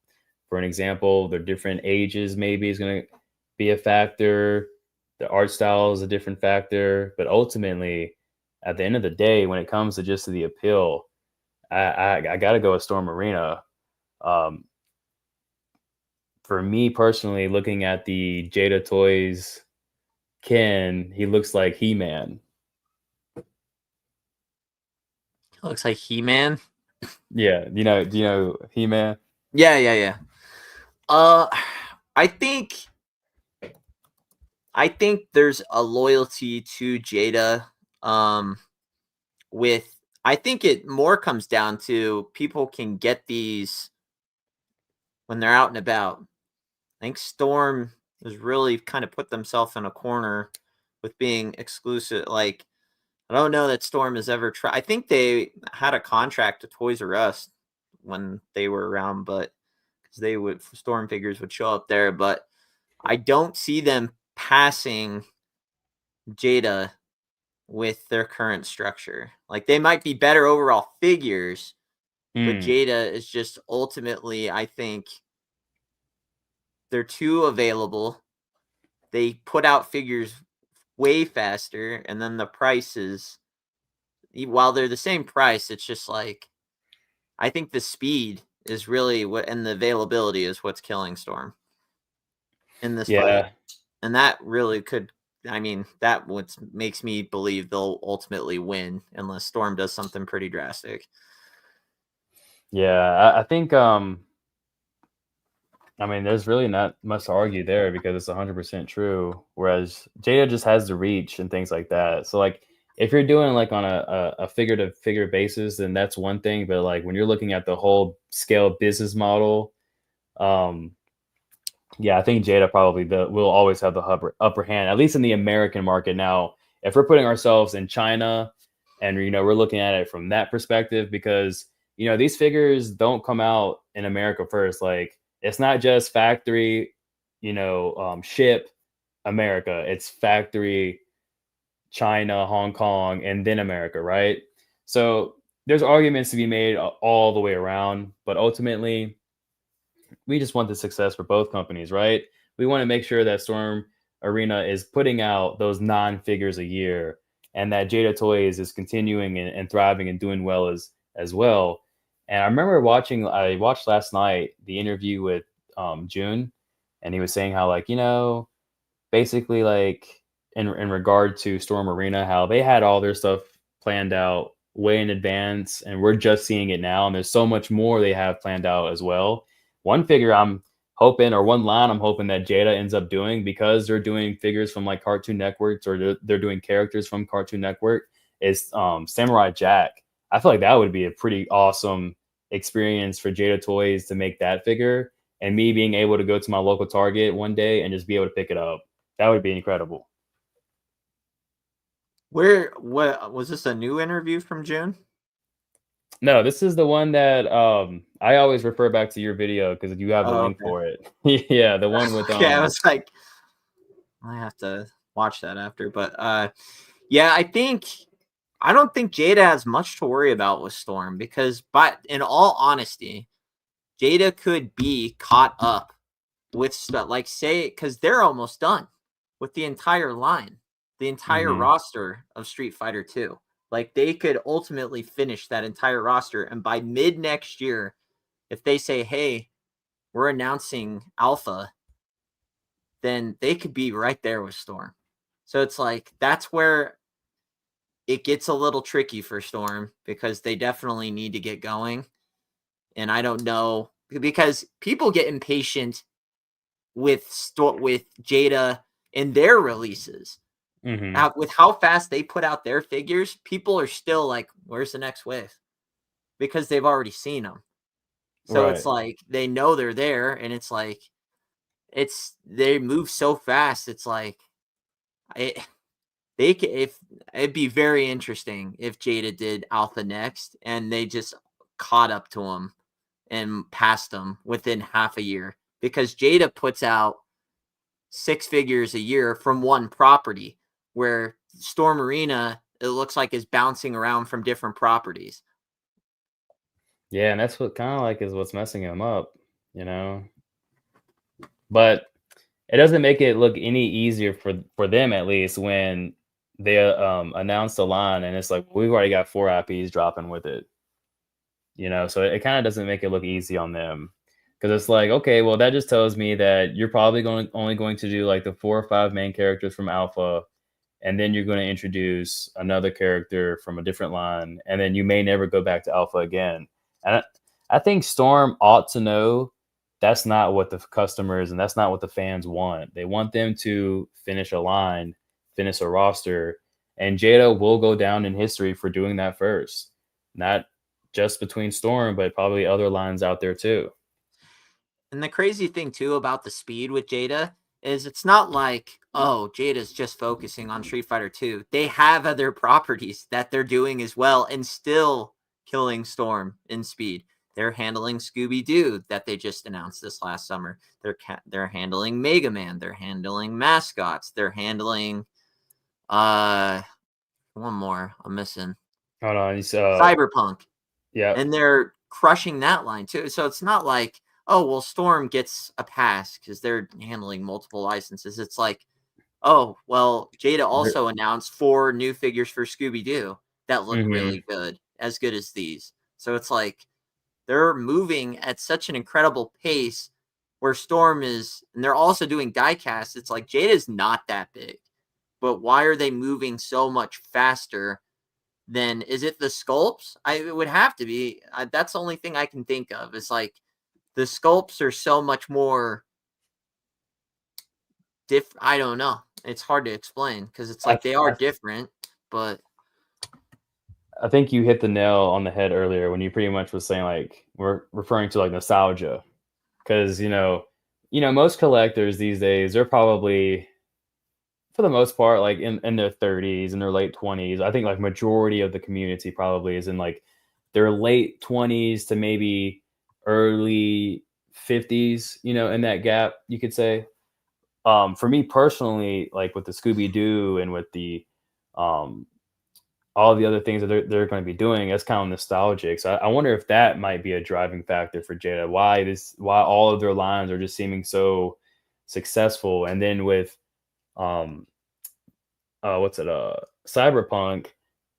For an example, their different ages maybe is going to be a factor. The art style is a different factor, but ultimately, at the end of the day, when it comes to just the appeal, I got to go with Storm Arena. Um, for me personally, looking at the Jada Toys Ken, he looks like He Man.
it looks like He-Man.
Yeah, do you know He Man?
Yeah, yeah, yeah. Uh, I think I think there's a loyalty to Jada. Um, with I think it more comes down to people can get these when they're out and about. I think Storm has really kind of put themselves in a corner with being exclusive. Like I don't know that Storm has ever tried. I think they had a contract to Toys R Us when they were around, but because they would Storm figures would show up there, but I don't see them passing Jada with their current structure. Like they might be better overall figures, but
Mm,
Jada is just ultimately, I think they're too available. They put out figures way faster, and then the prices, while they're the same price, it's just like I think the speed is really what, and the availability is what's killing Storm in this fight.
yeah,
And that really could, I mean, that what makes me believe they'll ultimately win unless Storm does something pretty drastic.
yeah. I think I mean, there's really not much to argue there because it's 100% true. Whereas Jada just has the reach and things like that. So, like, if you're doing like on a figure to figure basis, then that's one thing. But like when you're looking at the whole scale business model, um, Yeah, I think Jada probably will always have the upper hand, at least in the American market. Now, if we're putting ourselves in China, and we're looking at it from that perspective, because these figures don't come out in America first. Like, it's not just factory, ship America. It's factory China, Hong Kong, and then America, right? So there's arguments to be made all the way around, but ultimately we just want the success for both companies, right? We want to make sure that Storm Arena is putting out those non-figures a year, and that Jada Toys is continuing and thriving and doing well as well. And I watched last night the interview with June, and he was saying how, like, basically, like, in regard to Storm Arena, how they had all their stuff planned out way in advance, and we're just seeing it now, and there's so much more they have planned out as well. One figure I'm hoping, or one line I'm hoping that Jada ends up doing, because they're doing figures from like Cartoon Networks, or they're doing characters from Cartoon Network, is Samurai Jack. I feel like that would be a pretty awesome experience for Jada Toys to make that figure, and me being able to go to my local Target one day and just be able to pick it up. That would be incredible.
What was this, a new interview from June?
No, this is the one that I always refer back to your video because you have the
Oh,
link
okay.
for it. Yeah, the one with
Okay, I was like, I have to watch that after. But yeah, I don't think Jada has much to worry about with Storm, because, but in all honesty, Jada could be caught up with stuff, like, say, because they're almost done with the entire line, the entire
Mhm.
roster of Street Fighter 2. Like, they could ultimately finish that entire roster, and by mid next year, if they say, "Hey, we're announcing Alpha," then they could be right there with Storm. So it's like, that's where it gets a little tricky for Storm, because they definitely need to get going. And I don't know, because people get impatient with Jada and their releases.
Mhm.
With how fast they put out their figures, people are still like, "Where's the next wave?" Because they've already seen them. So it's
Right.
like they know they're there, and it's like they move so fast. It's like, it, if it'd be very interesting if Jada did Alpha next, and they just caught up to him and passed him within half a year, because Jada puts out 6 figures a year from one property, where Storm Arena, it looks like, is bouncing around from different properties.
Yeah, and that's what kind of like is what's messing him up, you know. But it doesn't make it look any easier for them, at least, when they announce the line and it's like, we've already got 4 IPs dropping with it. So it kind of doesn't make it look easy on them, because it's like, okay, well, that just tells me that you're probably only going to do like the 4 or 5 main characters from Alpha, and then you're going to introduce another character from a different line, and then you may never go back to Alpha again. And I think Storm ought to know that's not what the customers and that's not what the fans want. They want them to finish a line, finish a roster, and Jada will go down in history for doing that first. Not just between Storm, but probably other lines out there too.
And the crazy thing too about the speed with Jada is, it's not like, oh, Jada's just focusing on Street Fighter 2. They have other properties that they're doing as well, and still killing Storm in speed. They're handling Scooby Doo, that they just announced this last summer. They're handling Mega Man. They're handling Mascots. They're handling uh one more I'm missing,
Hold on, he's
Cyberpunk,
yeah.
and they're crushing that line too. So it's not like, oh, well, Storm gets a pass because they're handling multiple licenses. It's like, oh, well, Jada also announced 4 new figures for Scooby Doo that look
Mm-hmm.
really good, as good as these. So it's like they're moving at such an incredible pace, where Storm is, and they're also doing diecast. It's like, Jada's not that big, but why are they moving so much faster? Then is it the sculpts? It would have to be. That's the only thing I can think of. It's like the sculpts are so much more I don't know. It's hard to explain, because it's
I,
like they are
I
different, but
I think you hit the nail on the head earlier when you pretty much was saying, like, we're referring to like nostalgia, because most collectors these days, they're probably, for the most part, like in their 30s and their late 20s. I think like majority of the community probably is in like their late 20s to maybe early 50s, in that gap, you could say. For me personally, like with the Scooby Doo and with the um all the other things that they're going to be doing, that's kind of nostalgic. So I wonder if that might be a driving factor for Jada. Why all of their lines are just seeming so successful, and then with um what's it Cyberpunk.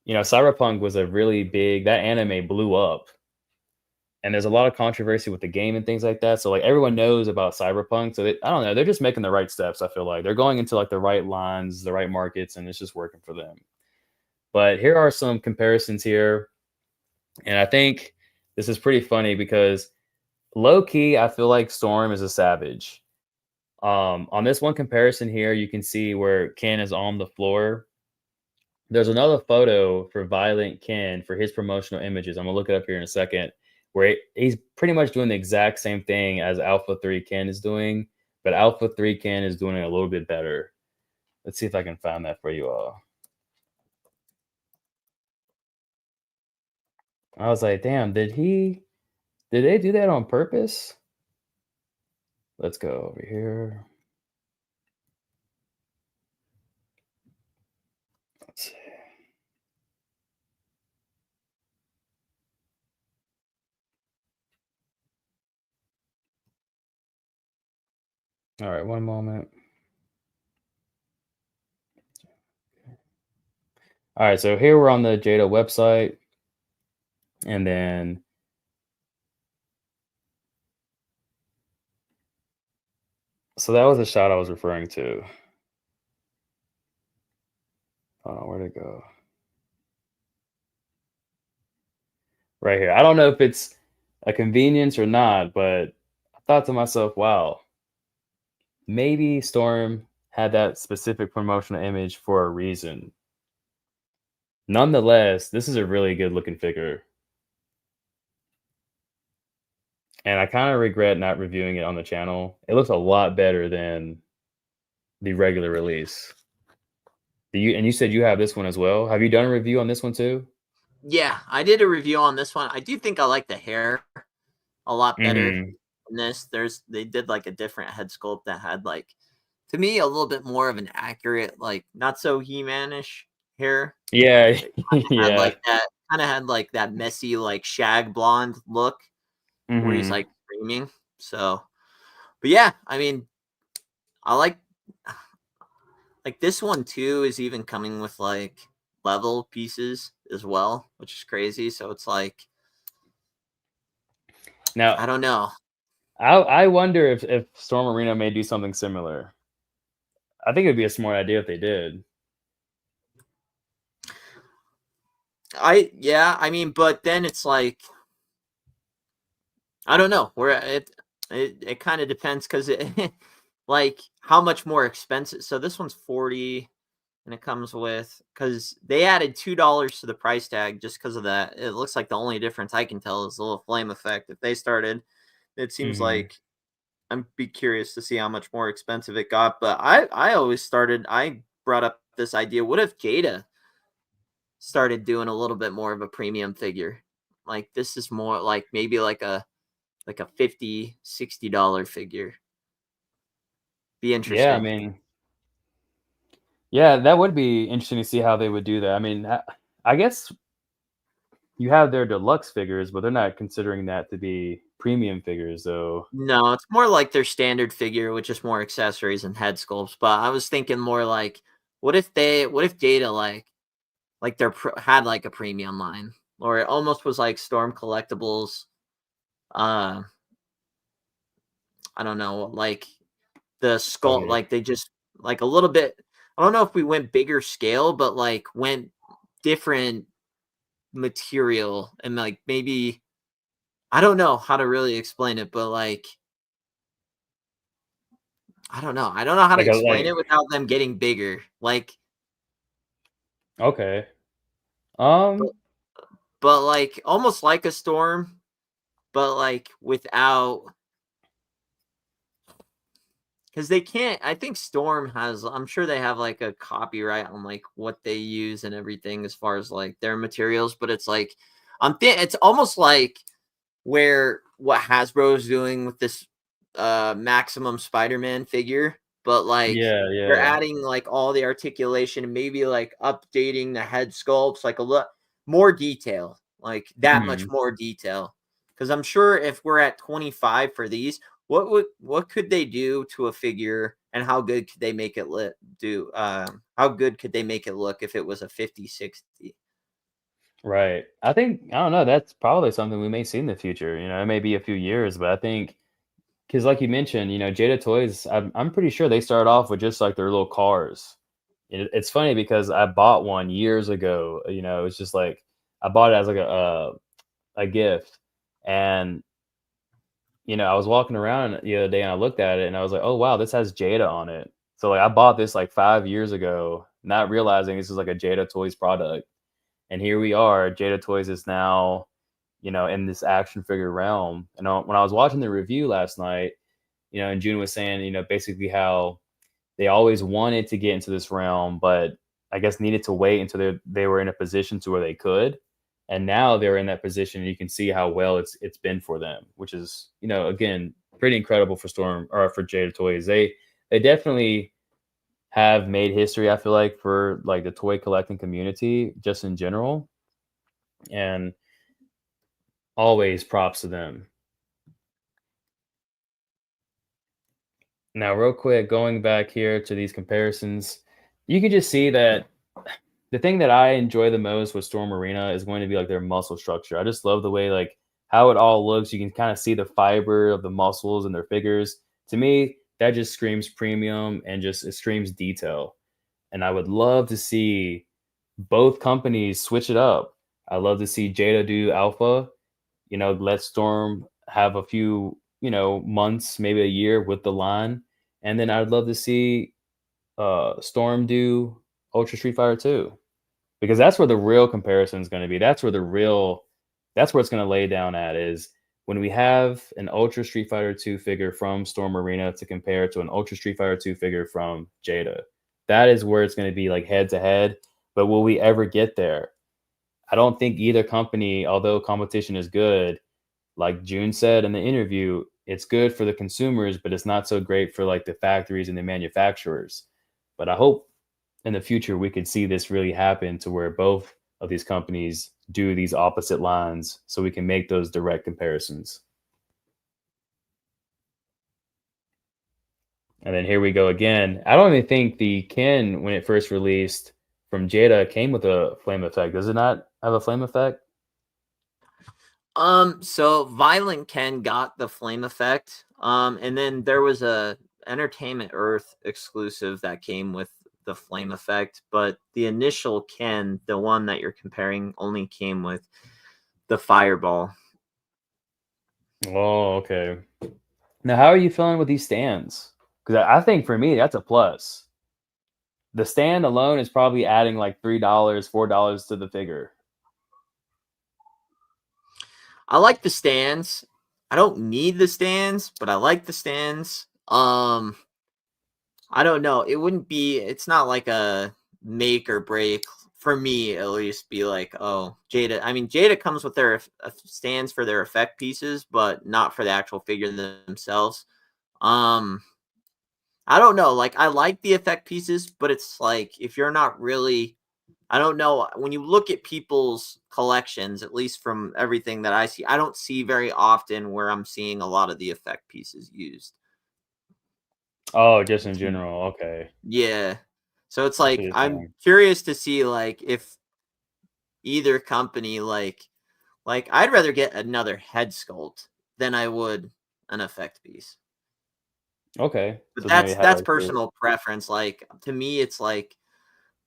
Cyberpunk was a really big, that anime blew up, and there's a lot of controversy with the game and things like that. So like everyone knows about Cyberpunk. So I don't know, they're just making the right steps. I feel like they're going into like the right lines, the right markets, and it's just working for them. But here are some comparisons here, and I think this is pretty funny because low key, I feel like Storm is a savage. On this one comparison here, you can see where Ken is on the floor. There's another photo for Violent Ken for his promotional images. I'm gonna look it up here in a second, where he's pretty much doing the exact same thing as Alpha 3 Ken is doing, but Alpha 3 Ken is doing it a little bit better. Let's see if I can find that for you all. I was like, damn, did they do that on purpose? Let's go over here. Let's see. All right, one moment. All right, so here we're on the Jada website, and then so that was the shot I was referring to. Hold on, where'd it go? Right here. I don't know if it's a convenience or not, but I thought to myself, wow, maybe Storm had that specific promotional image for a reason. Nonetheless, this is a really good looking figure. And I kind of regret not reviewing it on the channel. It looks a lot better than the regular release. And you said you have this one as well. Have you done a review on this one too?
Yeah, I did a review on this one. I do think I like the hair a lot better
Hmm.
in this. They did like a different head sculpt that had like, to me, a little bit more of an accurate, like not so He-Man-ish hair.
Yeah,
It
yeah.
kind of had like that messy like shag blonde look where he's
Hmm.
like screaming. So, but yeah, I mean, I like this one too is even coming with like level pieces as well, which is crazy. So it's like,
Now,
I don't know.
I wonder if Storm Arena may do something similar. I think it'd be a smart idea if they did.
Yeah, I mean, but then it's like, I don't know where it kind of depends because it like how much more expensive. So this one's 40 and it comes with, because they added $2 to the price tag just because of that. It looks like the only difference I can tell is the little flame effect. If they started, it seems
Mhm.
like I'm be curious to see how much more expensive it got. But I brought up this idea. What if Jada started doing a little bit more of a premium figure? Like this is more like maybe like a 50, $60 figure. Be
Yeah, I
interesting.
mean, yeah, that would be interesting to see how they would do that. I mean, I guess you have their deluxe figures, but they're not considering that to be premium figures, though.
No, it's more like their standard figure with just more accessories and head sculpts. But I was thinking more like, what if Jada like had like a premium line, or it almost was like Storm Collectibles. Uh, I don't know, like the skull,
Okay.
like they just like a little bit. I don't know if we went bigger scale, but like went different material and like maybe I don't know how to really explain it, but like I don't know. I don't know how to
Like a
explain
like
it without them getting bigger. Like,
okay.
but,
Um,
but like almost like a storm, but like without because they can't. I think Storm has. I'm sure they have like a copyright on like what they use and everything as far as like their materials. But it's like it's almost like where what Hasbro is doing with this Maximum Spider-Man figure, but like
Yeah,
they're
yeah.
adding like all the articulation and maybe like updating the head sculpts, like a lot more detail, like that much
Mhm.
more detail. Because I'm sure if we're at 25 for these, what could they do to a figure, and how good could they make it do? How good could they make it look if it was a 50, 60?
Right. I think I don't know, that's probably something we may see in the future, it may be a few years, but I think because like you mentioned, Jada Toys, I'm pretty sure they started off with just like their little cars. It's funny because I bought one years ago, it's just like I bought it as like a gift, and I was walking around the other day and I looked at it and I was like, "Oh wow, this has Jada on it." So like I bought this like 5 years ago, not realizing this is like a Jada Toys product. And here we are. Jada Toys is now, in this action figure realm. And when I was watching the review last night, and June was saying, basically how they always wanted to get into this realm, but I guess needed to wait until they were in a position to where they could. And now they're in that position, and you can see how well it's been for them, which is, again, pretty incredible for Storm or for Jada Toys. They definitely have made history, I feel like, for like the toy collecting community just in general. And always props to them. Now, real quick, going back here to these comparisons, you can just see that the thing that I enjoy the most with Storm Arena is going to be like their muscle structure. I just love the way like how it all looks. You can kind of see the fiber of the muscles in their figures. To me, that just screams premium and just it screams detail. And I would love to see both companies switch it up. I love to see Jada do Alpha, let Storm have a few, months, maybe a year with the line. And then I'd love to see Storm do Ultra Street Fighter 2 because that's where the real comparison is going to be. That's where it's going to lay down at is when we have an Ultra Street Fighter 2 figure from Storm Arena to compare to an Ultra Street Fighter 2 figure from Jada. That is where it's going to be like head to head. But will we ever get there? I don't think either company, although competition is good, like June said in the interview, it's good for the consumers, but it's not so great for like the factories and the manufacturers. But I hope in the future we could see this really happen to where both of these companies do these opposite lines so we can make those direct comparisons. And then here we go again. I don't even think the Ken, when it first released from Jada, came with a flame effect. Does it not have a flame effect?
So Violent Ken got the flame effect. And then there was a Entertainment Earth exclusive that came with the flame effect, but the initial Ken, the one that you're comparing, only came with the fireball.
Oh, okay. Now, how are you feeling with these stands? Because I think for me, that's a plus. The stand alone is probably adding like $3, $4 to the figure.
I like the stands. I don't need the stands, but I like the stands. I don't know. It's not like a make or break for me, at least, be like, oh, Jada. I mean, Jada comes with their stands for their effect pieces, but not for the actual figure themselves. Um, I don't know. Like, I like the effect pieces, but it's like, if you're not really, I don't know. When you look at people's collections, at least from everything that I see, I don't see very often where I'm seeing a lot of the effect pieces used.
Oh, just in general. Okay.
Yeah. So it's
I see
like
what you're
I'm
saying.
curious to see like if either company like I'd rather get another head sculpt than I would an effect piece.
Okay.
But
So maybe
that's
highlight this.
personal preference. Like to me it's like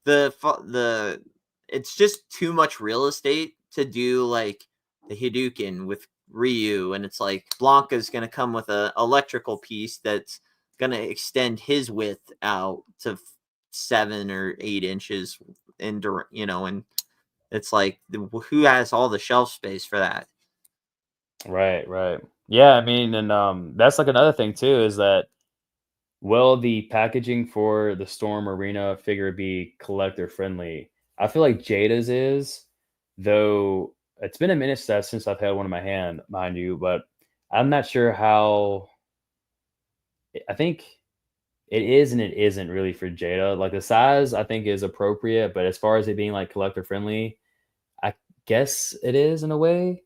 the it's just too much real estate to do like the Hadouken with Ryu, and it's like Blanca's going to come with a electrical piece that's going to extend his width out to 7 or 8 inches and it's like who has all the shelf space for that?
Right, right. Yeah, I mean, and that's like another thing too is that Will the packaging for the Storm Arena figure be collector friendly? I feel like Jada's is, though it's been a minute since I've had one in my hand, mind you, but I'm not sure how. I think it is and it isn't really for Jada. Like the size, I think is appropriate, but as far as it being like collector friendly, I guess it is in a way.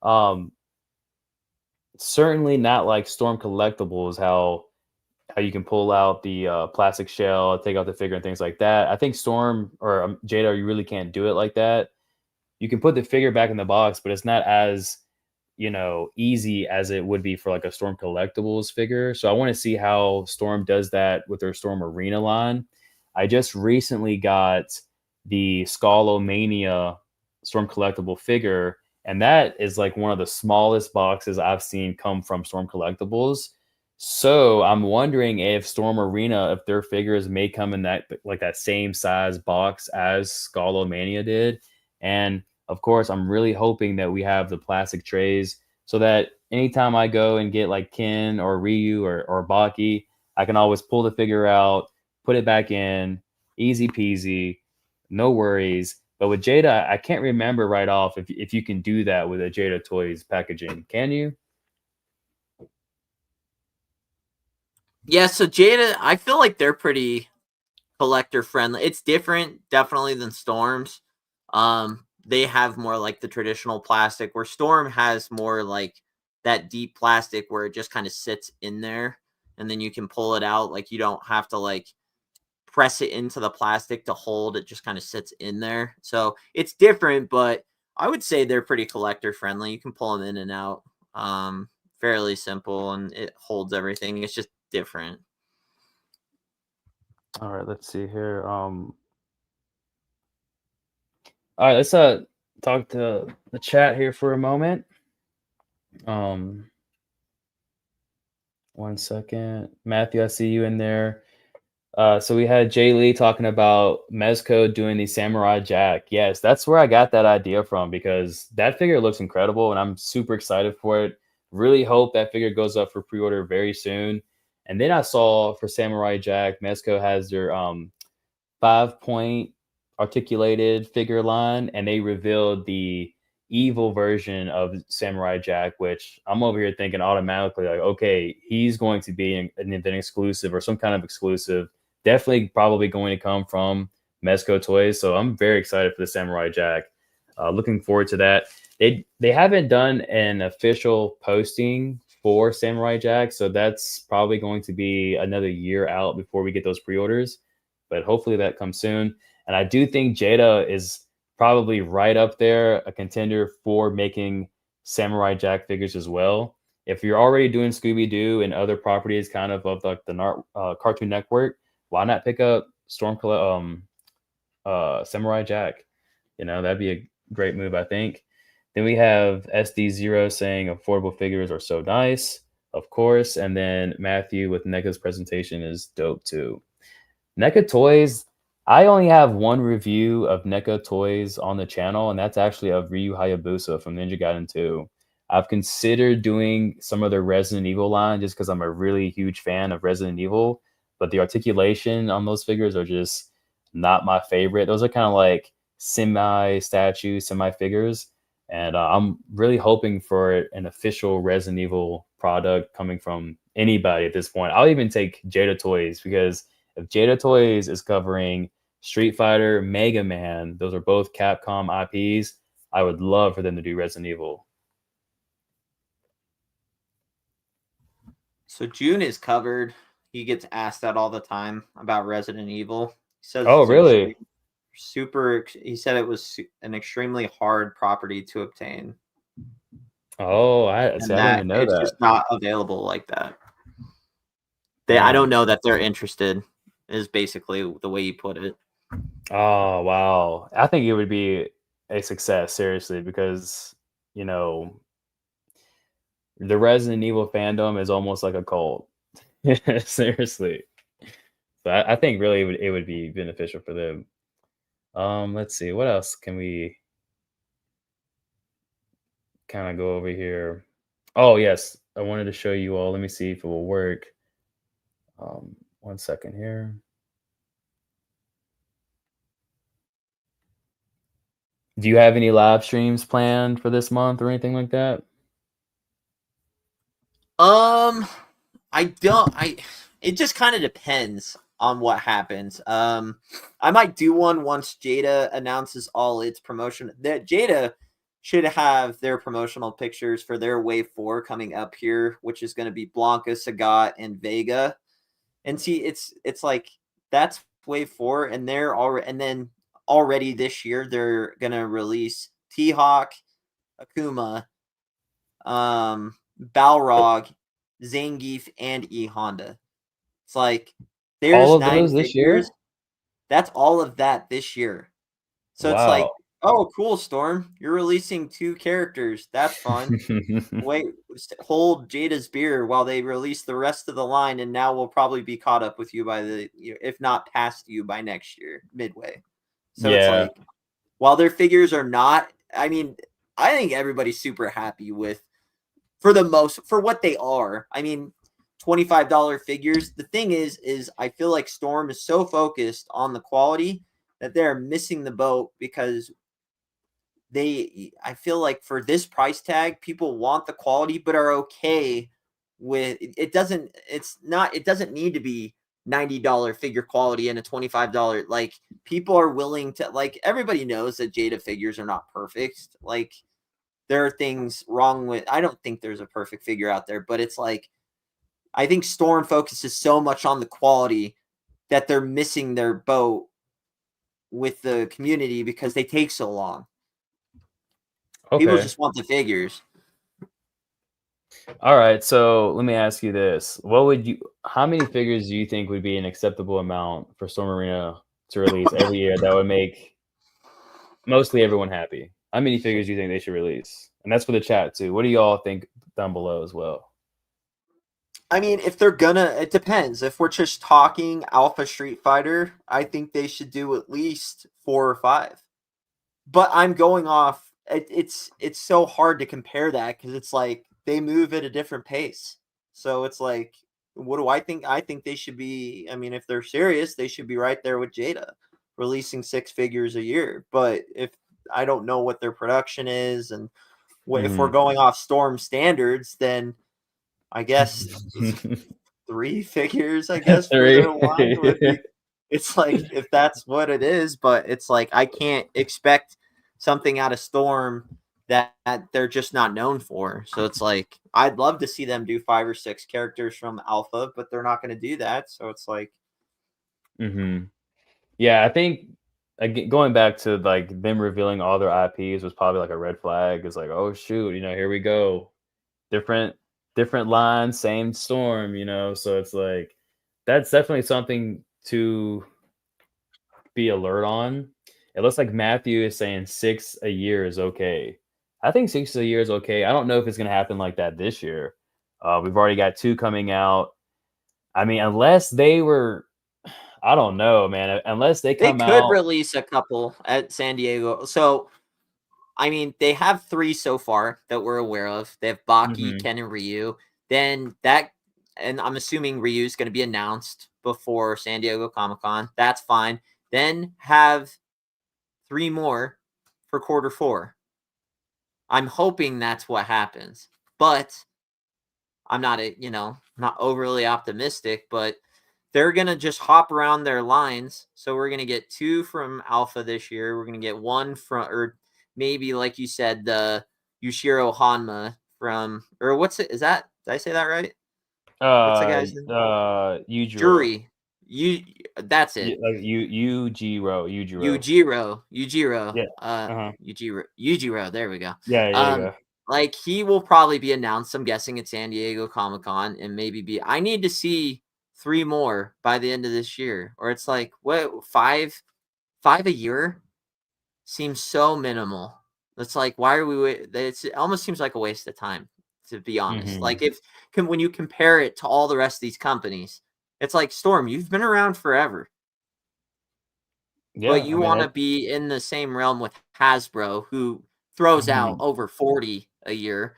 Um, Certainly not like Storm Collectibles, how you can pull out the plastic shell, take out the figure, and things like that. I think Storm or Jada, you really can't do it like that. You can put the figure back in the box, but it's not as easy as it would be for like a Storm Collectibles figure. So I want to see how Storm does that with their Storm Arena line. I just recently got the Skullomania Storm Collectible figure, and that is like one of the smallest boxes I've seen come from Storm Collectibles. So I'm wondering if Storm Arena, if their figures may come in that like that same size box as Skullomania did. And of course, I'm really hoping that we have the plastic trays so that anytime I go and get like Ken or Ryu or Baki, I can always pull the figure out, put it back in, easy peasy, no worries. But with Jada, I can't remember right off if you can do that with a Jada Toys packaging. Can you?
Yeah, so Jada, I feel like they're pretty collector friendly. It's different, definitely, than Storms. They have more like the traditional plastic, where Storm has more like that deep plastic where it just kind of sits in there, and then you can pull it out. Like you don't have to like press it into the plastic to hold. It just kind of sits in there. So it's different, but I would say they're pretty collector friendly. You can pull them in and out. Um, Fairly simple, and it holds everything. It's just different.
All right, let's see here. All right, let's talk to the chat here for a moment. Um, one second, Matthew, I see you in there. So we had Jay Lee talking about Mezco doing the Samurai Jack. Yes, that's where I got that idea from because that figure looks incredible and I'm super excited for it. Really hope that figure goes up for pre-order very soon. And then I saw for Samurai Jack, Mezco has their 5 point articulated figure line, and they revealed the evil version of Samurai Jack, which I'm over here thinking automatically like, okay, he's going to be an event exclusive or some kind of exclusive. Definitely, probably going to come from Mezco Toys. So I'm very excited for the Samurai Jack. Looking forward to that. They haven't done an official posting for Samurai Jack, so that's probably going to be another year out before we get those pre-orders, but hopefully that comes soon. And I do think Jada is probably right up there, a contender for making Samurai Jack figures as well. If you're already doing Scooby Doo and other properties, kind of like the Cartoon Network, why not pick up Samurai Jack? That'd be a great move, I think. Then we have SD0 saying affordable figures are so nice, of course. And then Matthew with NECA's presentation is dope too. NECA Toys, I only have one review of NECA Toys on the channel, and that's actually of Ryu Hayabusa from Ninja Gaiden 2. I've considered doing some of their Resident Evil line just because I'm a really huge fan of Resident Evil, but the articulation on those figures are just not my favorite. Those are kind of like semi-statues, semi-figures, and I'm really hoping for an official Resident Evil product coming from anybody at this point. I'll even take Jada Toys because if Jada Toys is covering Street Fighter, Mega Man, those are both Capcom IPs, I would love for them to do Resident Evil.
So June is covered. He gets asked that all the time about Resident Evil. He says
Oh,
it's
really?
super. He said it was an extremely hard property to obtain,
Oh, I see.
and
I didn't
that
even know
it's
that.
just not available like that. I don't
Damn.
know that they're interested. Is basically the way he put it.
Oh, wow. I think it would be a success, seriously, because you know the Resident Evil fandom is almost like a cult. Seriously. So I think really it would be beneficial for them. Let's see, what else can we kind of go over here? Oh, yes. I wanted to show you all. Let me see if it will work. One second here. Do you have any live streams planned for this month or anything like that?
Um, I don't. It just kind of depends on what happens. I might do one once Jada announces all its promotion. That Jada should have their promotional pictures for their Wave 4 coming up here, which is going to be Blanca, Sagat, and Vega. And see, it's like that's Wave 4, and they're already, and then already this year they're gonna release T Hawk, Akuma, Balrog, Zangief, and E Honda. It's like
All
there's
of
9
those this year?
figures. That's all of that this year. So it's
Wow.
like, oh, cool, Storm. You're releasing 2 characters. That's fun. Wait, hold Jada's beer while they release the rest of the line, and now we'll probably be caught up with you by if not past you by next year, midway. So it's
Yeah.
like, while their figures are not, I mean, I think everybody's super happy with, for what they are. I mean, $25 figures. The thing is I feel like Storm is so focused on the quality that they're missing the boat, because I feel like for this price tag, people want the quality but are okay with it. Doesn't need to be $90 figure quality and a $25. Like, people are willing to, like, everybody knows that Jada figures are not perfect. Like, there are things wrong with, I don't think there's a perfect figure out there, but it's like, I think Storm focuses so much on the quality that they're missing their boat with the community because they take so long. People
Okay.
just want the figures.
All right. So let me ask you this. How many figures do you think would be an acceptable amount for Storm Arena to release every year that would make mostly everyone happy? How many figures do you think they should release? And that's for the chat too. What do y'all think down below as well?
I mean, if they're gonna, it depends. If we're just talking Alpha Street Fighter, I think they should do at least 4 or 5. But I'm going off. It's so hard to compare that, because it's like they move at a different pace. So it's like, what do I think? I think they should be. I mean, if they're serious, they should be right there with Jada, releasing 6 figures a year. But if I don't know what their production is, and if we're
Mhm.
going off Storm standards, then I guess 3 figures, I guess, for their line would
3.
be. It's like, if that's what it is, but it's like I can't expect something out of Storm that they're just not known for. So it's like, I'd love to see them do 5 or 6 characters from Alpha, but they're not going to do that. So it's like,
Mhm. Yeah, I think going back to like them revealing all their IPs was probably like a red flag. It's like, oh shoot, here we go. Different different lines, same storm, So it's like that's definitely something to be alert on. It looks like Matthew is saying 6 a year is okay. I think 6 a year is okay. I don't know if it's gonna happen like that this year. We've already got 2 coming out. I mean, unless they were I don't know, man. Unless they
they
come
could
out.
release a couple at San Diego. So I mean, they have 3 so far that we're aware of. They have Baki,
Mhm.
Ken, and Ryu. And I'm assuming Ryu's going to be announced before San Diego Comic-Con. That's fine. Then have 3 more for Q4. I'm hoping that's what happens, but I'm not overly optimistic, but they're going to just hop around their lines. So we're going to get 2 from Alpha this year. We're going to get 1 from, or maybe, like you said, the Yushiro Hanma from, or what's it? Did I say that right? What's the guy's name?
Yujiro.
Jury. That's it.
Like Yujiro.
Yujiro,
Yeah. Uh-huh.
Yujiro. There we go.
Yeah, there you
Um,
go.
like, he will probably be announced, I'm guessing, at San Diego Comic Con, and maybe be. I need to see 3 more by the end of this year, or it's like, what, 5 a year seems so minimal. It's like, why are we? It almost seems like a waste of time, to be honest.
Mhm.
Like, when you compare it to all the rest of these companies, it's like, Storm, you've been around forever, but
Yeah, I
you
mean
want to
that.
be in the same realm with Hasbro, who throws out
Mhm.
over 40 a year.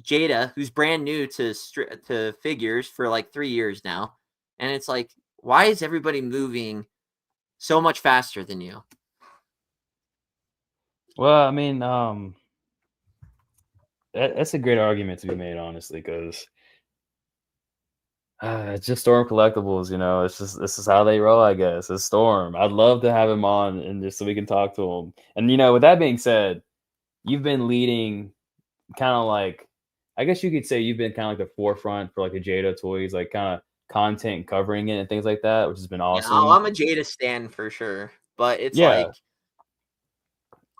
Jada, who's brand new to figures for like 3 years now. And it's like, why is everybody moving so much faster than you?
Well, I mean, that's a great argument to be made, honestly, because it's just Storm Collectibles, you know. It's just this is how they roll, I guess. It's Storm. I'd love to have him on and just so we can talk to him. And with that being said, you've been leading kind of like, I guess you could say you've been kind of like the forefront for like the Jada toys, like kind of content covering it and things like that, which has been
Yeah, oh,
awesome.
I'm a Jada stan for sure. But it's
Yeah,
like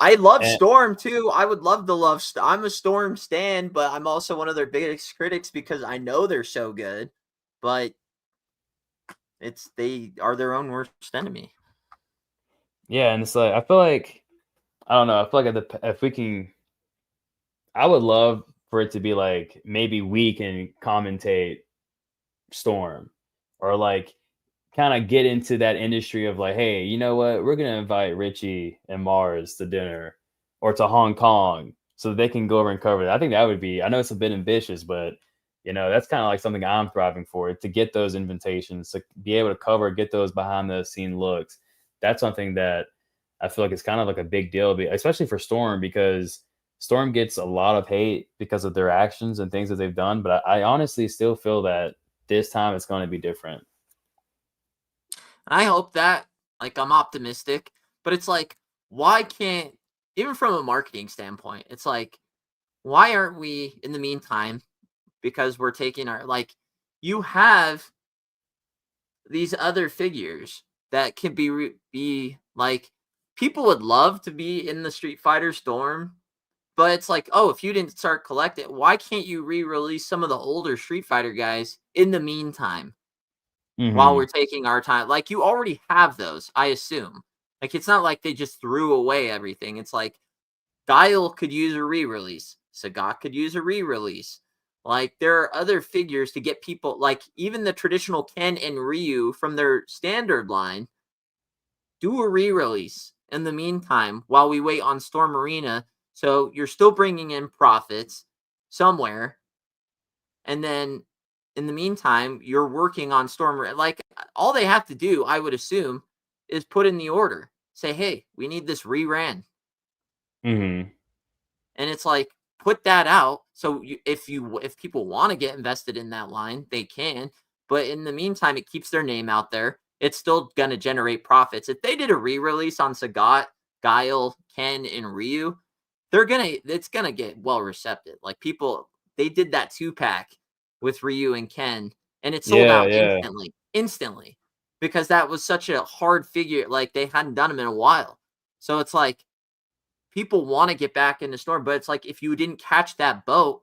I love
and
Storm too. I would love to love. I'm a Storm stan, but I'm also one of their biggest critics because I know they're so good. But it's they are their own worst enemy.
yeah, and it's like I feel like I don't know. I feel like if we can, I would love for it to be like maybe we can commentate Storm, or like kind of get into that industry of like, hey, you know what? We're gonna invite Richie and Mars to dinner or to Hong Kong so they can go over and cover that. I think that would be. I know it's a bit ambitious, but that's kind of like something I'm thriving for to get those invitations, to be able to cover, get those behind the scene looks. That's something that I feel like it's kind of like a big deal, especially for Storm, because Storm gets a lot of hate because of their actions and things that they've done. But I honestly still feel that this time it's going to be different.
And I hope that, like, I'm optimistic, but it's like, why can't, even from a marketing standpoint, it's like, why aren't we in the meantime? Because we're taking our, like, you have these other figures that can be like, people would love to be in the Street Fighter Storm, but it's like, oh, if you didn't start collecting, why can't you re-release some of the older Street Fighter guys in the meantime? While we're
Hmm.
taking our time. Like, you already have those, I assume. Like, it's not like they just threw away everything. It's like Guile could use a re-release. Sagat could use a re-release. Like, there are other figures to get people, like even the traditional Ken and Ryu from their standard line, do a re-release in the meantime while we wait on Storm Arena. So you're still bringing in profits somewhere, and then in the meantime, you're working on Storm. Like, all they have to do, I would assume, is put in the order. Say, hey, we need this reran,
Hmm.
and it's like, put that out. So if people want to get invested in that line, they can. But in the meantime, it keeps their name out there. It's still gonna generate profits. If they did a re-release on Sagat, Guile, Ken, and Ryu, it's gonna get well receptive. Like, people, they did that 2-pack with Ryu and Ken, and it sold
Yeah,
out
yeah.
instantly, because that was such a hard figure. Like, they hadn't done them in a while, so it's like people want to get back in the Storm, but it's like, if you didn't catch that boat,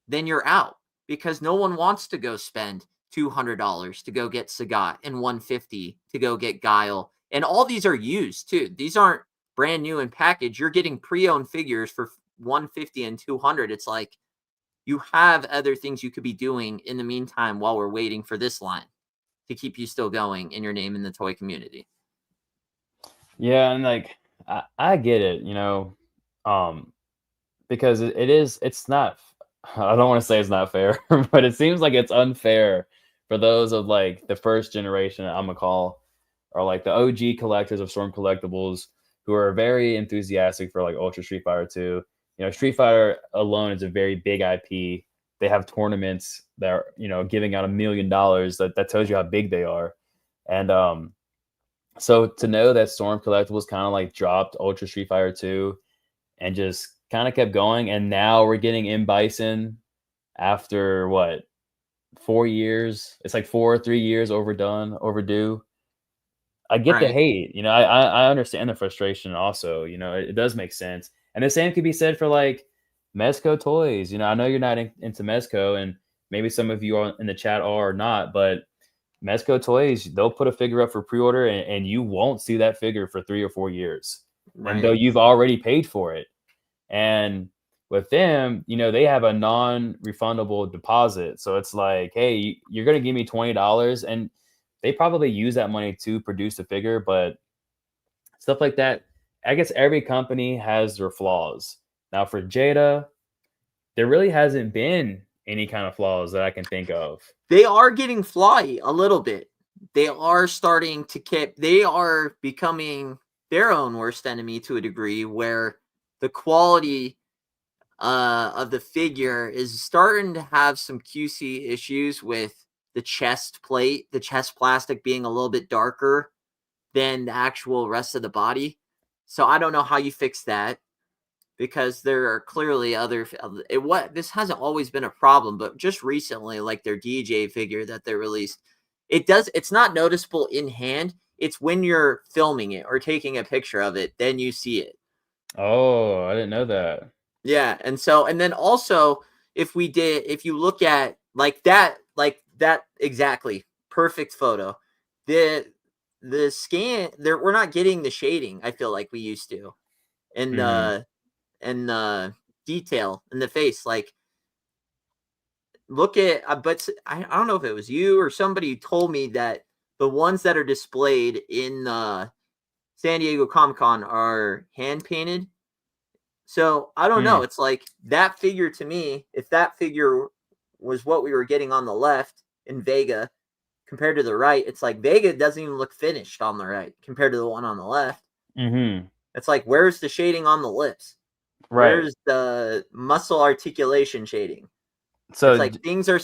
then you're out, because no one wants to go spend $200 to go get Sagat and 150 to go get Guile. And all these are used too. These aren't brand new in package. You're getting pre-owned figures for 150 and 200. It's like, you have other things you could be doing in the meantime while we're waiting for this line to keep you still going in your name in the toy community.
Yeah, and like I get it, um, because it's not. I don't want to say it's not fair, but it seems like it's unfair for those of like the first generation, I'm gonna call, or like the OG collectors of Storm collectibles who are very enthusiastic for like Ultra Street Fighter 2. Street Fighter alone is a very big IP. They have tournaments that are, giving out $1 million. That tells you how big they are. And so to know that Storm Collectibles kind of like dropped Ultra Street Fighter 2 and just kind of kept going, and now we're getting M Bison after what, 4 years? It's like 3 years overdue. I get the
Right.
hate. I understand the frustration also. It does make sense. And the same could be said for like Mezco toys. I know you're not into Mezco, and maybe some of you in the chat are or not, but Mezco Toys, they'll put a figure up for pre-order, and you won't see that figure for 3 or 4 years. And though
Right.
you've already paid for it. And with them, they have a non-refundable deposit. So it's like, hey, you're gonna give me $20, and they probably use that money to produce the figure, but stuff like that. I guess every company has their flaws. Now for Jada, there really hasn't been any kind of flaws that I can think of.
They are getting flawy a little bit. They are starting to they are becoming their own worst enemy to a degree, where the quality of the figure is starting to have some QC issues with the chest plate, the chest plastic being a little bit darker than the actual rest of the body. So I don't know how you fix that, because there are clearly this hasn't always been a problem, but just recently, like their DJ figure that they released, it's not noticeable in hand. It's when you're filming it or taking a picture of it, then you see it.
Oh, I didn't know that.
Yeah, and then also, if you look at like that exactly perfect photo, the scan there, we're not getting the shading, I feel like we used to, and
Mhm.
the detail in the face. Like, look at but I don't know if it was you or somebody who told me that the ones that are displayed in San Diego Comic Con are hand painted. So I don't know.
Mm.
It's like that figure to me, if that figure was what we were getting on the left in Vega compared to the right, it's like Vega doesn't even look finished on the right compared to the one on the left.
Mhm.
It's like, where's the shading on the lips?
Right.
Where's the muscle articulation shading? It's
So
like things are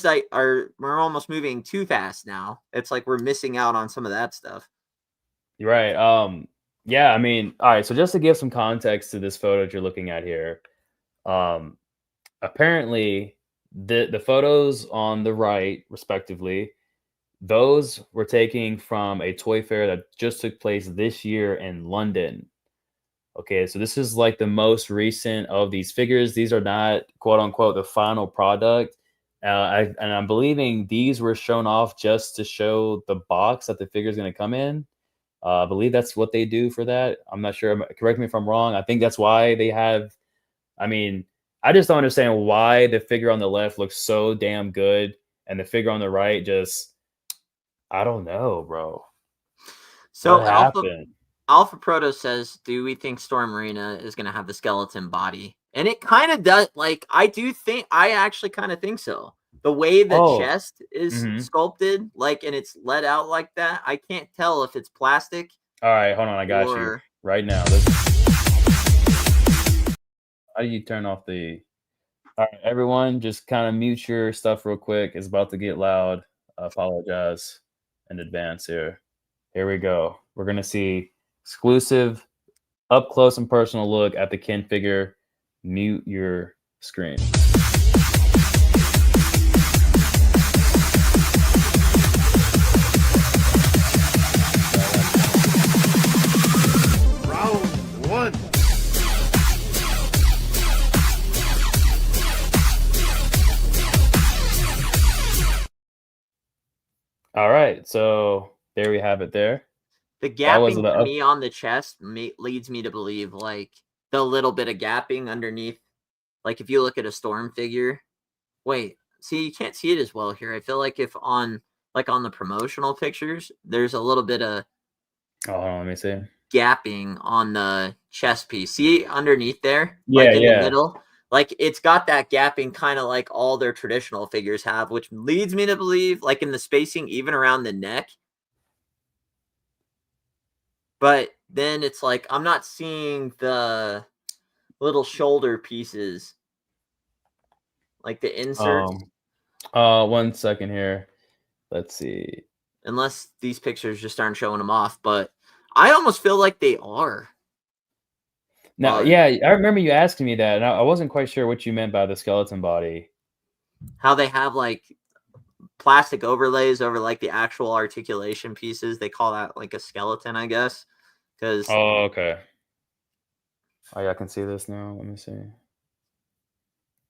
we're almost moving too fast now. It's like we're missing out on some of that stuff.
you're right. Yeah, I mean, all right. So just to give some context to this photo that you're looking at here, um, apparently the photos on the right, respectively, those were taken from a toy fair that just took place this year in London. Okay, so this is like the most recent of these figures. These are not quote unquote the final product. And I'm believing these were shown off just to show the box that the figure is going to come in. I believe that's what they do for that. I'm not sure. Correct me if I'm wrong. I think that's why they have. I mean, I just don't understand why the figure on the left looks so damn good and the figure on the right just. I don't know, bro. What
So
happened?
Alpha Proto says, "Do we think Storm Marina is going to have the skeleton body?" And it kind of does. Like, I actually kind of think so. The way the
Oh,
chest is
mhm.
sculpted, like, and it's let out like that, I can't tell if it's plastic
All right, hold on. I got you
or
right now. Let's. How do you turn off the? All right, everyone, just kind of mute your stuff real quick. It's about to get loud. I apologize in advance here. Here we go. We're gonna see exclusive, up close and personal look at the Ken figure. Mute your screen.
Round one.
All right, so there we have it. There,
the
that was
gapping
the
to
up.
me on the chest leads me to believe, like, the little bit of gapping underneath. Like, if you look at a Storm figure, wait, see, you can't see it as well here. I feel like if on on the promotional pictures, there's a little bit of
Oh, hold on, let me see.
gapping on the chest piece. See underneath there,
Yeah,
like in the
yeah.
middle, like it's got that gapping kind of like all their traditional figures have, which leads me to believe, like, in the spacing, even around the neck. But then it's like I'm not seeing the little shoulder pieces, like the inserts,
Um. 1 second here. Let's see.
unless these pictures just aren't showing them off. But I almost feel like they are.
Now, yeah, I remember you asking me that, and I wasn't quite sure what you meant by the skeleton body.
How they have like plastic overlays over like the actual articulation pieces. They call that like a skeleton, I guess. Because
Oh, okay. Oh, yeah, I can see this now. Let me see.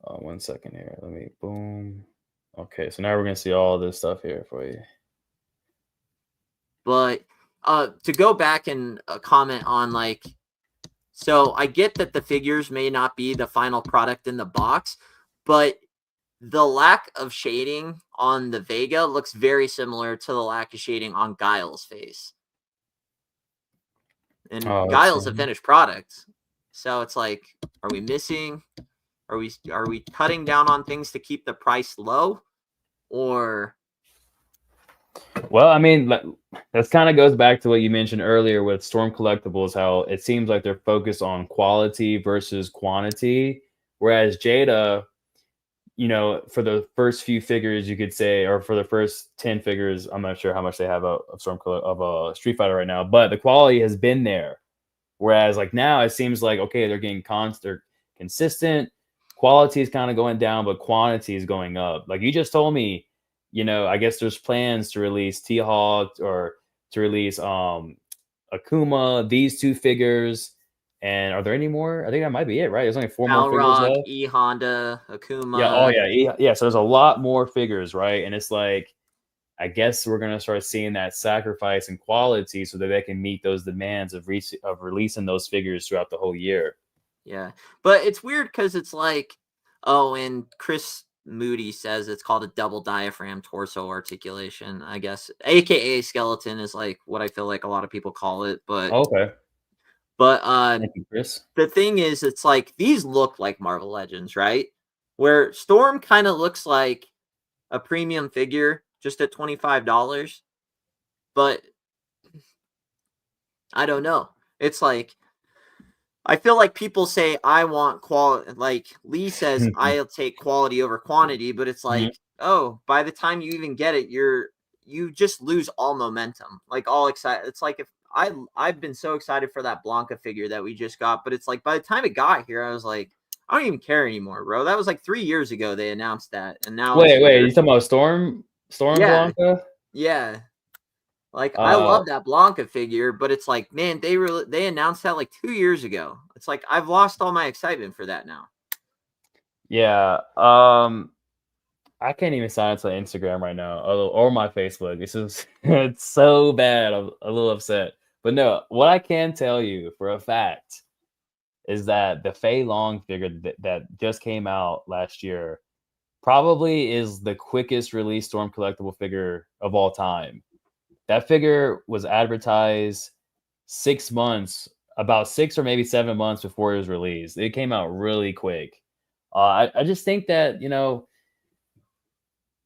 1 second here. Let me boom. Okay, so now we're gonna see all this stuff here for you.
but to go back and comment on, like, so I get that the figures may not be the final product in the box, but the lack of shading on the Vega looks very similar to the lack of shading on Guile's face. And
Oh, let's
Guile's a
see.
finished product. So it's like, are we missing? Are we cutting down on things to keep the price low, or
Well, I mean, that kind of goes back to what you mentioned earlier with Storm Collectibles, how it seems like they're focused on quality versus quantity, whereas Jada, for the first few figures, you could say, or for the first 10 figures, I'm not sure how much they have of Street Fighter right now, but the quality has been there. Whereas like now it seems like okay, they're getting they're consistent. Quality is kind of going down, but quantity is going up. Like you just told me, I guess there's plans to release T-Hawk or to release Akuma, these two figures. And are there any more? I think that might be it, right? There's only four more figures
Balrog,
left.
E Honda,
Yeah, oh
Akuma?
yeah, yeah. So there's a lot more figures, right? And it's like I guess we're gonna start seeing that sacrifice in quality so that they can meet those demands of releasing those figures throughout the whole year.
Yeah, but it's weird because it's like, oh, and Chris Moody says it's called a double diaphragm torso articulation. I guess, aka skeleton, is like what I feel like a lot of people call it. But
Okay,
but
thank you, Chris.
the thing is, it's like these look like Marvel Legends, right? Where Storm kind of looks like a premium figure just at $25, but I don't know. It's like I feel like people say I want quality. Like Lee says, I'll take quality over quantity, but it's
Mhm.
like, oh, by the time you even get it, you just lose all momentum. Like all excited. It's like if I've been so excited for that Blanca figure that we just got, but it's like by the time it got here, I was like, I don't even care anymore, bro. That was like 3 years ago they announced that, and now it's
Wait,
here.
you talking about Storm
Yeah,
Blanca?
yeah. Like I
Uh,
love that Blanca figure, but it's like, man, they announced that like 2 years ago. It's like I've lost all my excitement for that now.
yeah. I can't even sign into Instagram right now, or my Facebook. This is it's so bad. I'm a little upset. But no, what I can tell you for a fact is that the Fei Long figure that just came out last year probably is the quickest release Storm collectible figure of all time. That figure was advertised 6 months, about 6 or maybe 7 months before it was released. It came out really quick. I just think that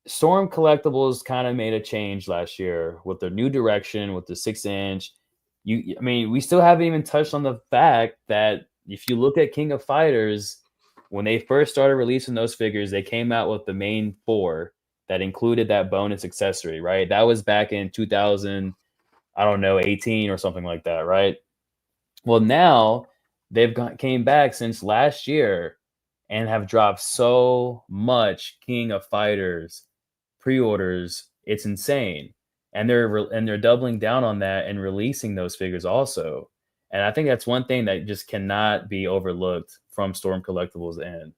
Storm Collectibles kind of made a change last year with their new direction with the 6 inch. I mean, we still haven't even touched on the fact that if you look at King of Fighters, when they first started releasing those figures, they came out with the main four that included that bonus accessory, right? That was back in 2000, I don't know, 18 or something like that, right? Well, now came back since last year and have dropped so much King of Fighters pre-orders. It's insane, and they're doubling down on that and releasing those figures also. And I think that's one thing that just cannot be overlooked from Storm Collectibles end.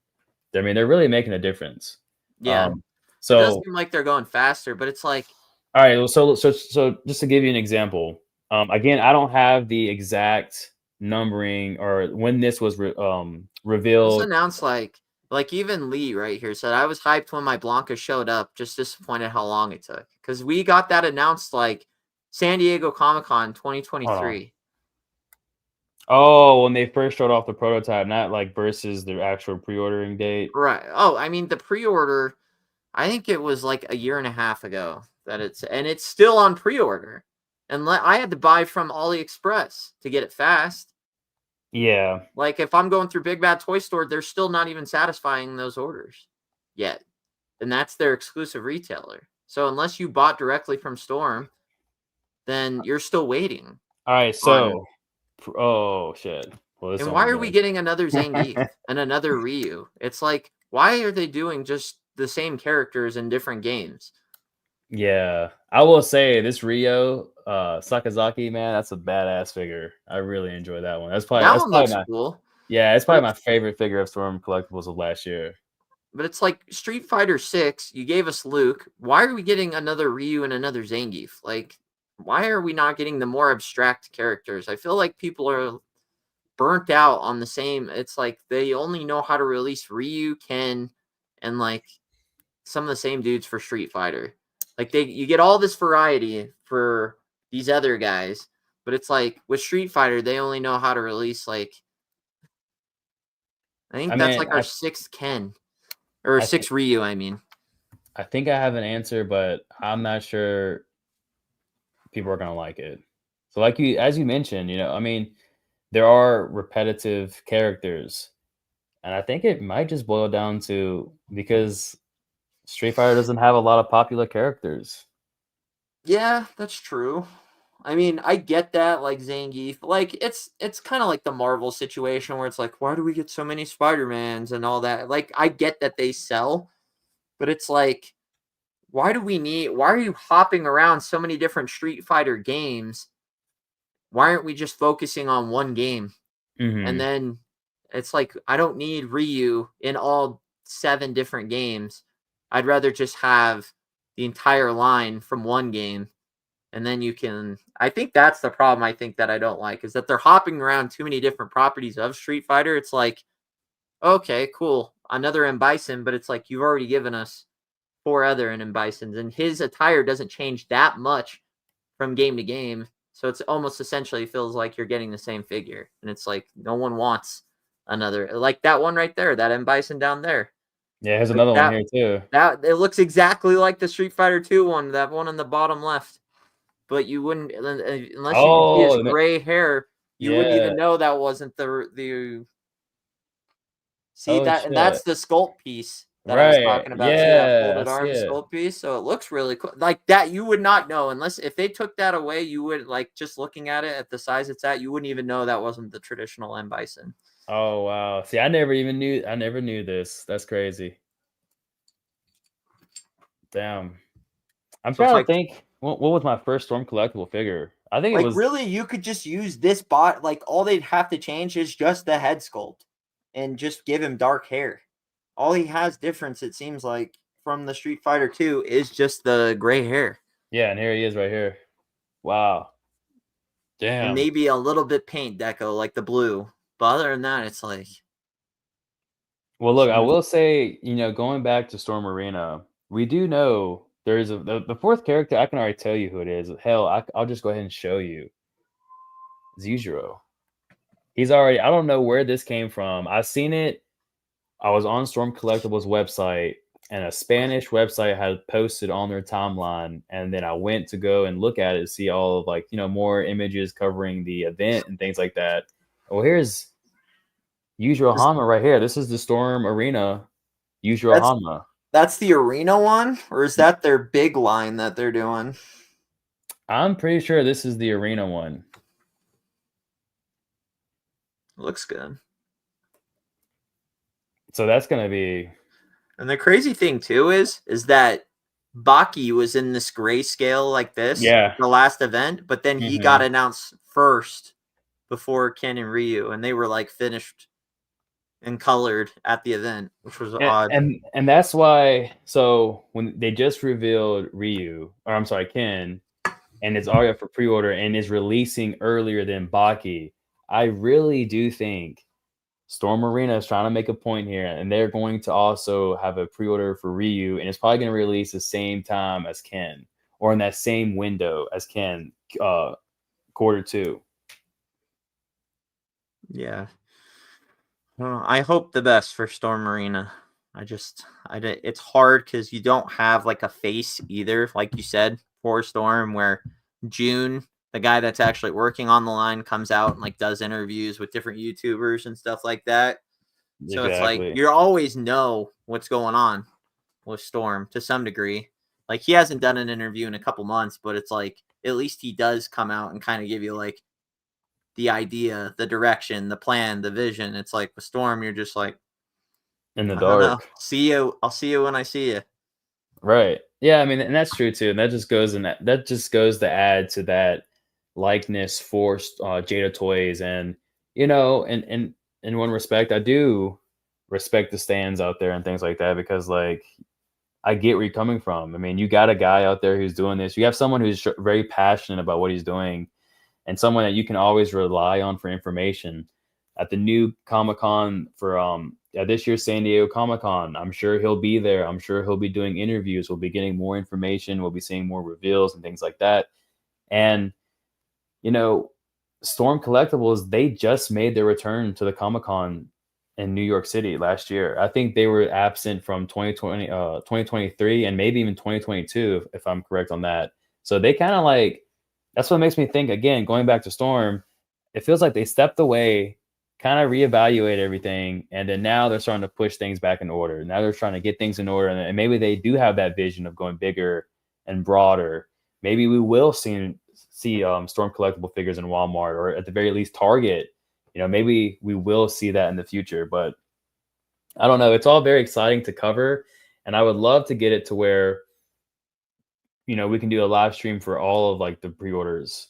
I mean, they're really making a difference.
Yeah,
Um,
it does
so
seem like they're going faster, but it's like
all right, well, so just to give you an example, again, I don't have the exact numbering or when this was
it was
revealed.
announced like even Lee right here said I was hyped when my Blanca showed up, just disappointed how long it took because we got that announced like San Diego Comic-Con
Hold on.
2023.
Oh, when they first showed off the prototype, not like versus the actual pre-ordering date.
Right. Oh, I mean the pre-order. I think it was like a year and a half ago that it's still on pre-order, and I had to buy from AliExpress to get it fast.
Yeah.
Like if I'm going through Big Bad Toy Store, they're still not even satisfying those orders yet, and that's their exclusive retailer. So unless you bought directly from Storm, then you're still waiting
All right.
on.
So, oh shit. Well, this
And
only
why are we
good.
getting another Zangief and another Ryu? It's like, why are they doing just the same characters in different games?
Yeah, I will say this Rio Sakazaki, man, that's a badass figure. I really enjoy that one.
That
That's
one
probably
looks
my
cool,
yeah, it's
but
probably
it's
my favorite figure of Storm collectibles of last year.
like Street Fighter 6, you gave us Luke. Why are we getting another Ryu and another Zangief? Like, why are we not getting the more abstract characters? I feel like people are burnt out on the same. It's like they only know how to release Ryu, Ken, and like some of the same dudes for Street Fighter. Like you get all this variety for these other guys, but it's like with Street Fighter, they only know how to release like I think
I
that's
mean,
like our sixth Ken or
I think
sixth Ryu. I mean,
I think I have an answer, but I'm not sure people are gonna like it. So, like you, as you mentioned, I mean, there are repetitive characters, and I think it might just boil down to because Street Fighter doesn't have a lot of popular characters.
yeah, that's true. I mean, I get that, like Zangief, like it's kind of like the Marvel situation where it's like, why do we get so many Spider-Mans and all that? Like, I get that they sell, but it's like, why are you hopping around so many different Street Fighter games? Why aren't we just focusing on one game? And
Hmm.
then it's like, I don't need Ryu in all 7 different games. I'd rather just have the entire line from one game. And then you can, I think that's the problem I think that I don't like is that they're hopping around too many different properties of Street Fighter. It's like, okay, cool. Another M. Bison, but it's like you've already given us 4 other M. Bisons, and his attire doesn't change that much from game to game. So it's almost essentially feels like you're getting the same figure. And it's like no one wants another like that one right there, that M. Bison down there.
Yeah, here's
Like
another one here too.
that it looks exactly like the Street Fighter 2 one, that one on the bottom left. But you wouldn't unless you could see his
Oh,
gray hair, you wouldn't
yeah.
even know that wasn't the see
Oh
that, and
shit.
that's the sculpt piece that I was
Right.
talking about. See that
Yeah, I
folded
see
arm
it.
sculpt piece? So it looks really cool. Like that, you would not know unless if they took that away, you would like just looking at it at the size it's at, you wouldn't even know that wasn't the traditional M Bison.
Oh wow. See, I never knew this. That's crazy. Damn. I'm
So it's
trying to think what was my first Storm collectible figure? I think it
like
was
really you could just use this bot, like all they'd have to change is just the head sculpt and just give him dark hair. All he has difference, it seems like, from the Street Fighter 2 is just the gray hair.
yeah, and here he is right here. Wow.
And
Damn.
maybe a little bit paint deco like the blue. But other than that, it's like
Well, look, I
seems
will say, going back to Storm Arena, we do know there is the fourth character. I can already tell you who it is. Hell, I'll just go ahead and show you. Zujiro. He's already. I don't know where this came from. I seen it. I was on Storm Collectibles website, and a Spanish website had posted on their timeline, and then I went to go and look at it to see all of more images covering the event and things like that. Well, here's Yujiro
is
Hanma right here. This is the Storm Arena Yujiro
that's
Hanma.
that's the arena one, or is that their big line that they're doing?
I'm pretty sure this is the arena one.
Looks good.
So that's gonna be
And the crazy thing too is that Baki was in this grayscale like this
yeah.
the last event, but then he got
Hmm.
announced first before Ken and Ryu, and they were like finished and colored at the event, which was
And,
odd.
and that's why. So when they just revealed Ryu, or I'm sorry, Ken, and it's already up for pre-order and is releasing earlier than Baki, I really do think Storm Arena is trying to make a point here, and they're going to also have a pre-order for Ryu, and it's probably going to release the same time as Ken, or in that same window as Ken, quarter 2.
Yeah. Well, I hope the best for Storm Arena. It's hard because you don't have like a face either, like you said, for Storm, where June, the guy that's actually working on the line, comes out and like does interviews with different YouTubers and stuff like that. So it's like
Exactly.
you always know what's going on with Storm to some degree. Like he hasn't done an interview in a couple months, but it's like at least he does come out and kind of give you like the idea, the direction, the plan, the vision. It's like with Storm, you're just like,
In the
I don't know.
dark.
See you. I'll see you when I see you.
Right. Yeah, I mean, and that's true too. And that just goes to add to that likeness for Jada toys. And in one respect, I do respect the stands out there and things like that because I get where you're coming from. I mean, you got a guy out there who's doing this. You have someone who's very passionate about what he's doing, and someone that you can always rely on for information. At the new Comic Con for this year's San Diego Comic Con, I'm sure he'll be there. I'm sure he'll be doing interviews. We'll be getting more information. We'll be seeing more reveals and things like that. And you know, Storm Collectibles, they just made their return to the Comic Con in New York City last year. I think they were absent from 2023 and maybe even 2022, if I'm correct on that. So they kind of like, that's what makes me think, again, going back to Storm, it feels like they stepped away, kind of reevaluate everything, and then now they're starting to push things back in order. Now they're trying to get things in order, and maybe they do have that vision of going bigger and broader. Maybe we will see Storm collectible figures in Walmart, or at the very least Target. Maybe we will see that in the future, but I don't know. It's all very exciting to cover, and I would love to get it to where we can do a live stream for all of like the pre-orders,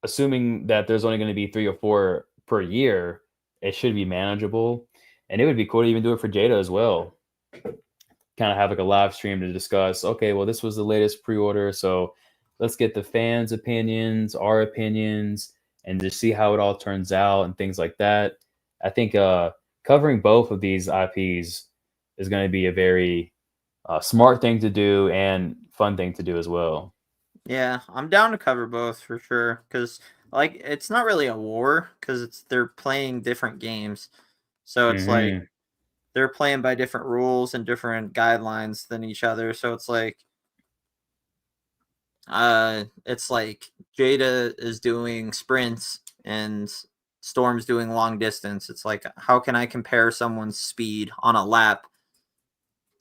assuming that there's only going to be 3 or 4 per year. It should be manageable, and it would be cool to even do it for Jada as well. Kind of have like a live stream to discuss. Okay, well, this was the latest pre-order, so let's get the fans' opinions, our opinions, and just see how it all turns out and things like that. I think covering both of these IPs is going to be a very smart thing to do and fun thing to do as well.
Yeah, I'm down to cover both for sure. Because like it's not really a war because they're playing different games, so it's like
Hmm.
they're playing by different rules and different guidelines than each other. So it's like Jada is doing sprints and Storm's doing long distance. It's like how can I compare someone's speed on a lap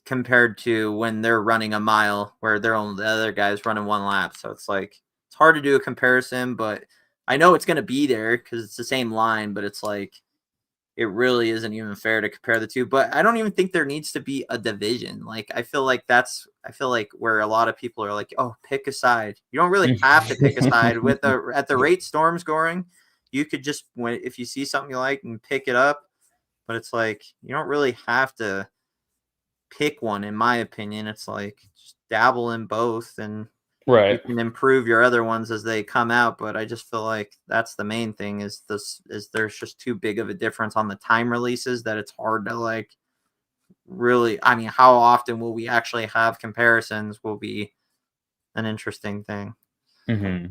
compared to when they're running a mile where the other guy's running one lap. So it's like it's hard to do a comparison, but I know it's going to be there because it's the same line, but it's like it really isn't even fair to compare the two. But I don't even think there needs to be a division. Like I feel like where a lot of people are like, oh, pick a side. You don't really have to pick a side with at the rate Storm scoring. You could just if you see something you like and pick it up. But it's like you don't really have to pick one, in my opinion. It's like just dabble in both and you
Right.
can improve your other ones as they come out. But I just feel like that's the main thing is there's just too big of a difference on the time releases that it's hard to like really. I mean, how often will we actually have comparisons will be an interesting thing.
Hmm.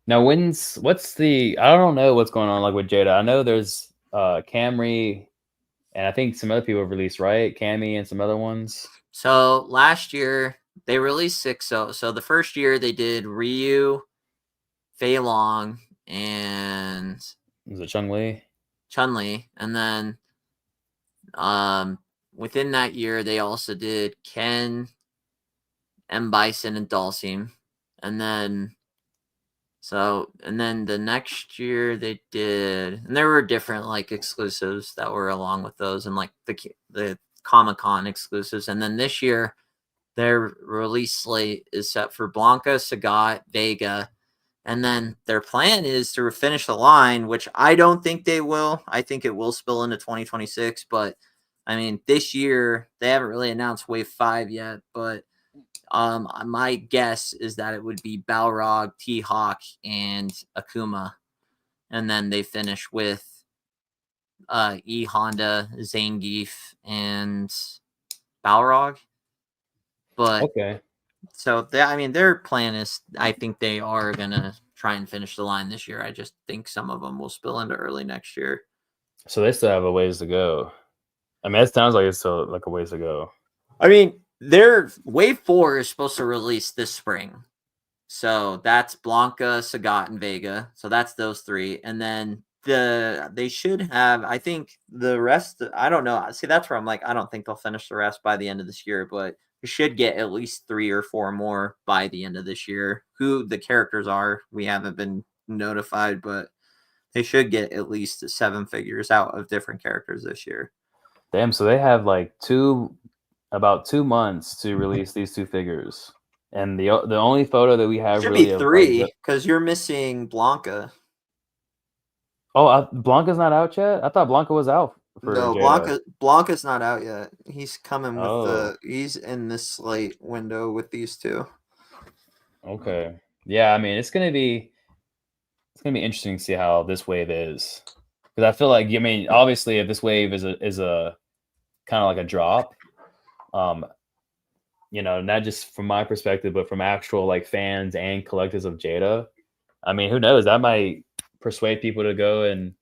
Now, I don't know what's going on like with Jada. I know there's Camry, and I think some other people have released, right? Cammy and some other ones.
So last year they released six. So the first year they did Ryu, Fei Long, and
Is it Chung Li?
Chun-Li, and then um within that year they also did Ken, M. Bison, and Dalsim, and then the next year they did, and there were different like exclusives that were along with those, and like the Comic-Con exclusives, and then this year their release slate is set for Blanca, Sagat, Vega, and then their plan is to finish the line, which I don't think they will. I think it will spill into 2026, but I mean, this year they haven't really announced Wave 5 yet, but my guess is that it would be Balrog, T-Hawk, and Akuma. And then they finish with E Honda, Zangief, and Balrog. But
Okay.
so I mean, their plan is I think they are gonna try and finish the line this year. I just think some of them will spill into early next year.
So they still have a ways to go. I mean, it sounds like it's still like a ways to go.
I mean, their Wave 4 is supposed to release this spring. So that's Blanca, Sagat, and Vega. So that's those three. And then they should have, I think the rest, I don't know. See, that's where I'm like, I don't think they'll finish the rest by the end of this year, but we should get at least 3 or 4 more by the end of this year. Who the characters are, we haven't been notified, but they should get at least 7 figures out of different characters this year.
Damn. So they have like about 2 months to release these two figures, and the only photo that we have
Should be
really of like the
3 because you're missing Blanca.
Blanca's not out yet. I thought Blanca was out for
No,
Jada.
Blanca's not out yet. He's coming with
Oh,
he's in this slate window with these two.
okay. Yeah, I mean, it's gonna be interesting to see how this wave is, because I feel like, I mean, obviously, if this wave is a kind of like a drop, um, not just from my perspective, but from actual like fans and collectors of Jada. I mean, who knows? That might persuade people to go and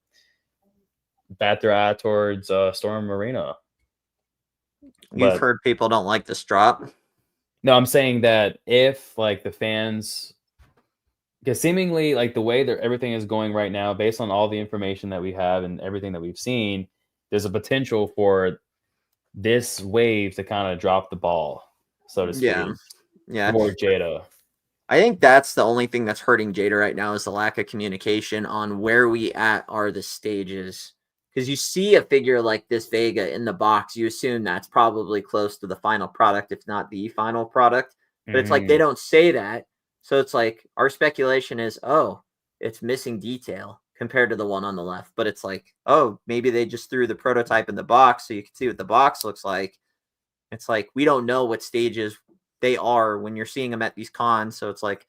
bat their eye towards Storm Arena.
You've
But
heard people don't like this drop.
no, I'm saying that if like the fans, because seemingly like the way that everything is going right now, based on all the information that we have and everything that we've seen, there's a potential for this wave to kind of drop the ball, so to
Yeah.
speak,
Yeah.
for Jada.
I think that's the only thing that's hurting Jada right now is the lack of communication on where we at are the stages. Because you see a figure like this Vega in the box, you assume that's probably close to the final product, if not the final product. But it's like they
Mhm.
don't say that. So it's like our speculation is, oh, it's missing detail compared to the one on the left. But it's like, oh, maybe they just threw the prototype in the box so you can see what the box looks like. It's like we don't know what stages they are when you're seeing them at these cons. So it's like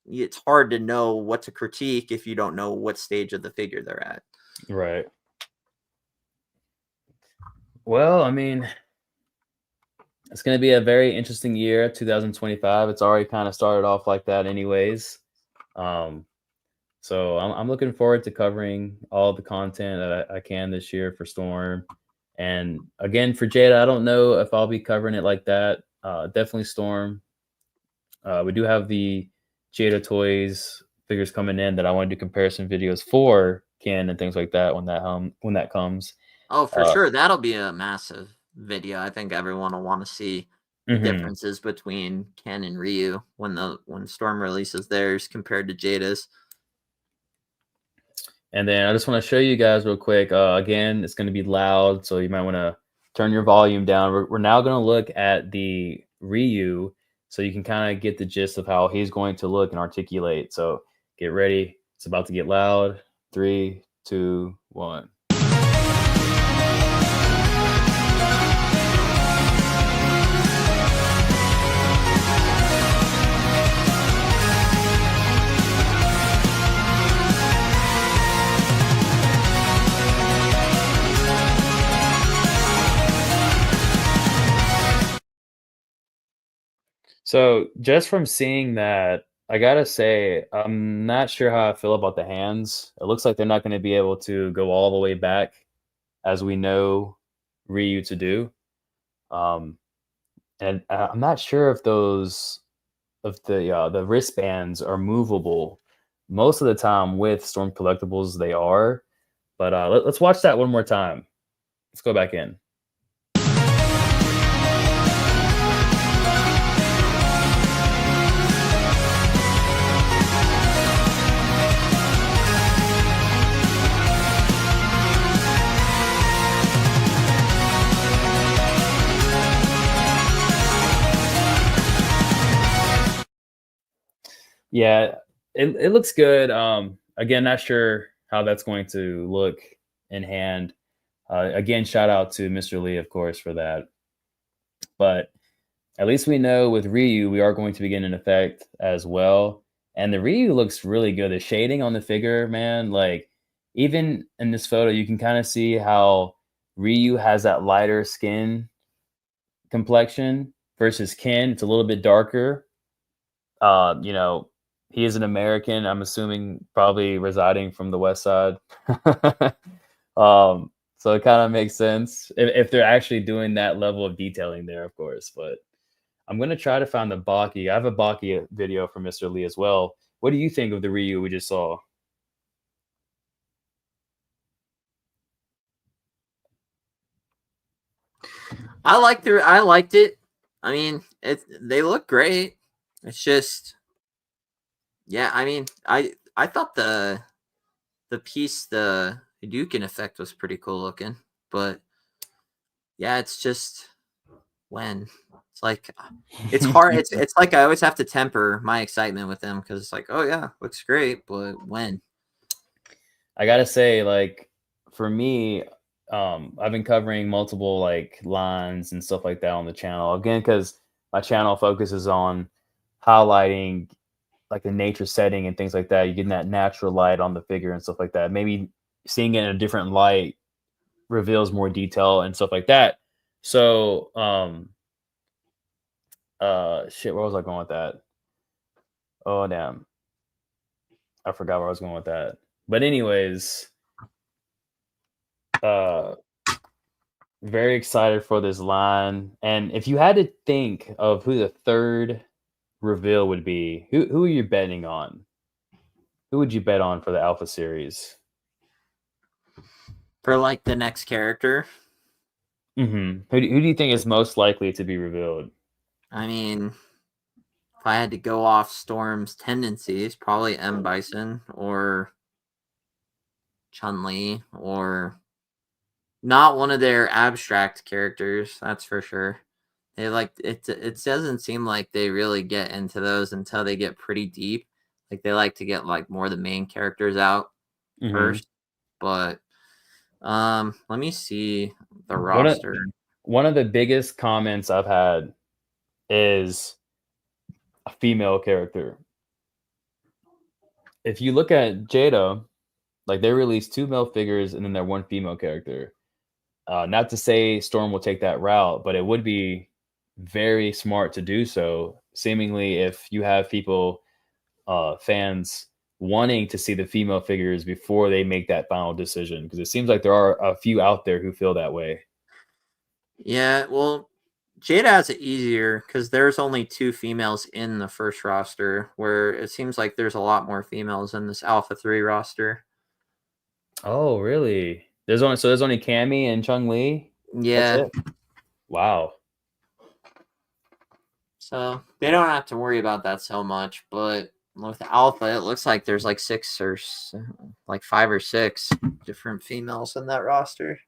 it's hard to know what to critique if you don't know what stage of the figure they're at.
Right. Well, I mean, it's going to be a very interesting year, 2025. It's already kind of started off like that, anyways. Um, so I'm looking forward to covering all the content that I can this year for Storm. And again, for Jada, I don't know if I'll be covering it like that. Definitely Storm. We do have the Jada Toys figures coming in that I want to do comparison videos for Ken and things like that when that comes.
Oh, for
Uh,
sure. That'll be a massive video. I think everyone will want to see the
mhm.
differences between Ken and Ryu when Storm releases theirs compared to Jada's.
And then I just want to show you guys real quick. Again, it's going to be loud, so you might want to turn your volume down. We're now going to look at the Ryu, so you can kind of get the gist of how he's going to look and articulate. So get ready. It's about to get loud. 3, 2, 1. So just from seeing that, I gotta say, I'm not sure how I feel about the hands. It looks like they're not going to be able to go all the way back as we know Ryu to do. Um, and I'm not sure if the wristbands are movable. Most of the time with Storm Collectibles, they are. But let's watch that one more time. Let's go back in. Yeah, it looks good. Again, not sure how that's going to look in hand. Again, shout out to Mr. Lee, of course, for that. But at least we know with Ryu, we are going to begin an effect as well. And the Ryu looks really good. The shading on the figure, man, like even in this photo, you can kind of see how Ryu has that lighter skin complexion versus Ken. It's a little bit darker. You know, he is an American. I'm assuming probably residing from the West Side. So it kind of makes sense if they're actually doing that level of detailing there, of course. But I'm gonna try to find the Baki. I have a Baki video from Mr. Lee as well. What do you think of the Ryu we just saw?
I liked it. I mean, they look great. It's just yeah, I mean, I thought the piece the Hadouken effect was pretty cool looking, but yeah, it's just when it's like it's hard. It's like I always have to temper my excitement with them because it's like, oh yeah, looks great, but when?
I gotta say, like, for me, I've been covering multiple like lines and stuff like that on the channel. Again, because my channel focuses on highlighting like the nature setting and things like that. You're getting that natural light on the figure and stuff like that. Maybe seeing it in a different light reveals more detail and stuff like that. So, shit, where was I going with that? Oh, damn. I forgot where I was going with that. But anyways, Very excited for this line. And if you had to think of who the third reveal would be, who are you betting on? Who would you bet on for the Alpha series?
For like the next character.
Who do you think is most likely to be revealed?
I mean, if I had to go off Storm's tendencies, probably M. Bison or Chun-Li, or not one of their abstract characters, that's for sure. They like it doesn't seem like they really get into those until they get pretty deep. Like they like to get like more of the main characters out first. But let me see the roster.
One of the biggest comments I've had is a female character. If you look at Jada, like they released 2 male figures and then they're 1 female character. Not to say Storm will take that route, but it would be very smart to do so. Seemingly, if you have people, fans wanting to see the female figures before they make that final decision, because it seems like there are a few out there who feel that way.
Yeah, well, Jada has it easier because there's only 2 females in the first roster, where it seems like there's a lot more females in this Alpha 3 roster.
Oh, really? There's only Cammy and Chung-Li? That's
Yeah.
it? Wow.
So they don't have to worry about that so much, but with Alpha, it looks like there's like 5 or 6 different females in that roster.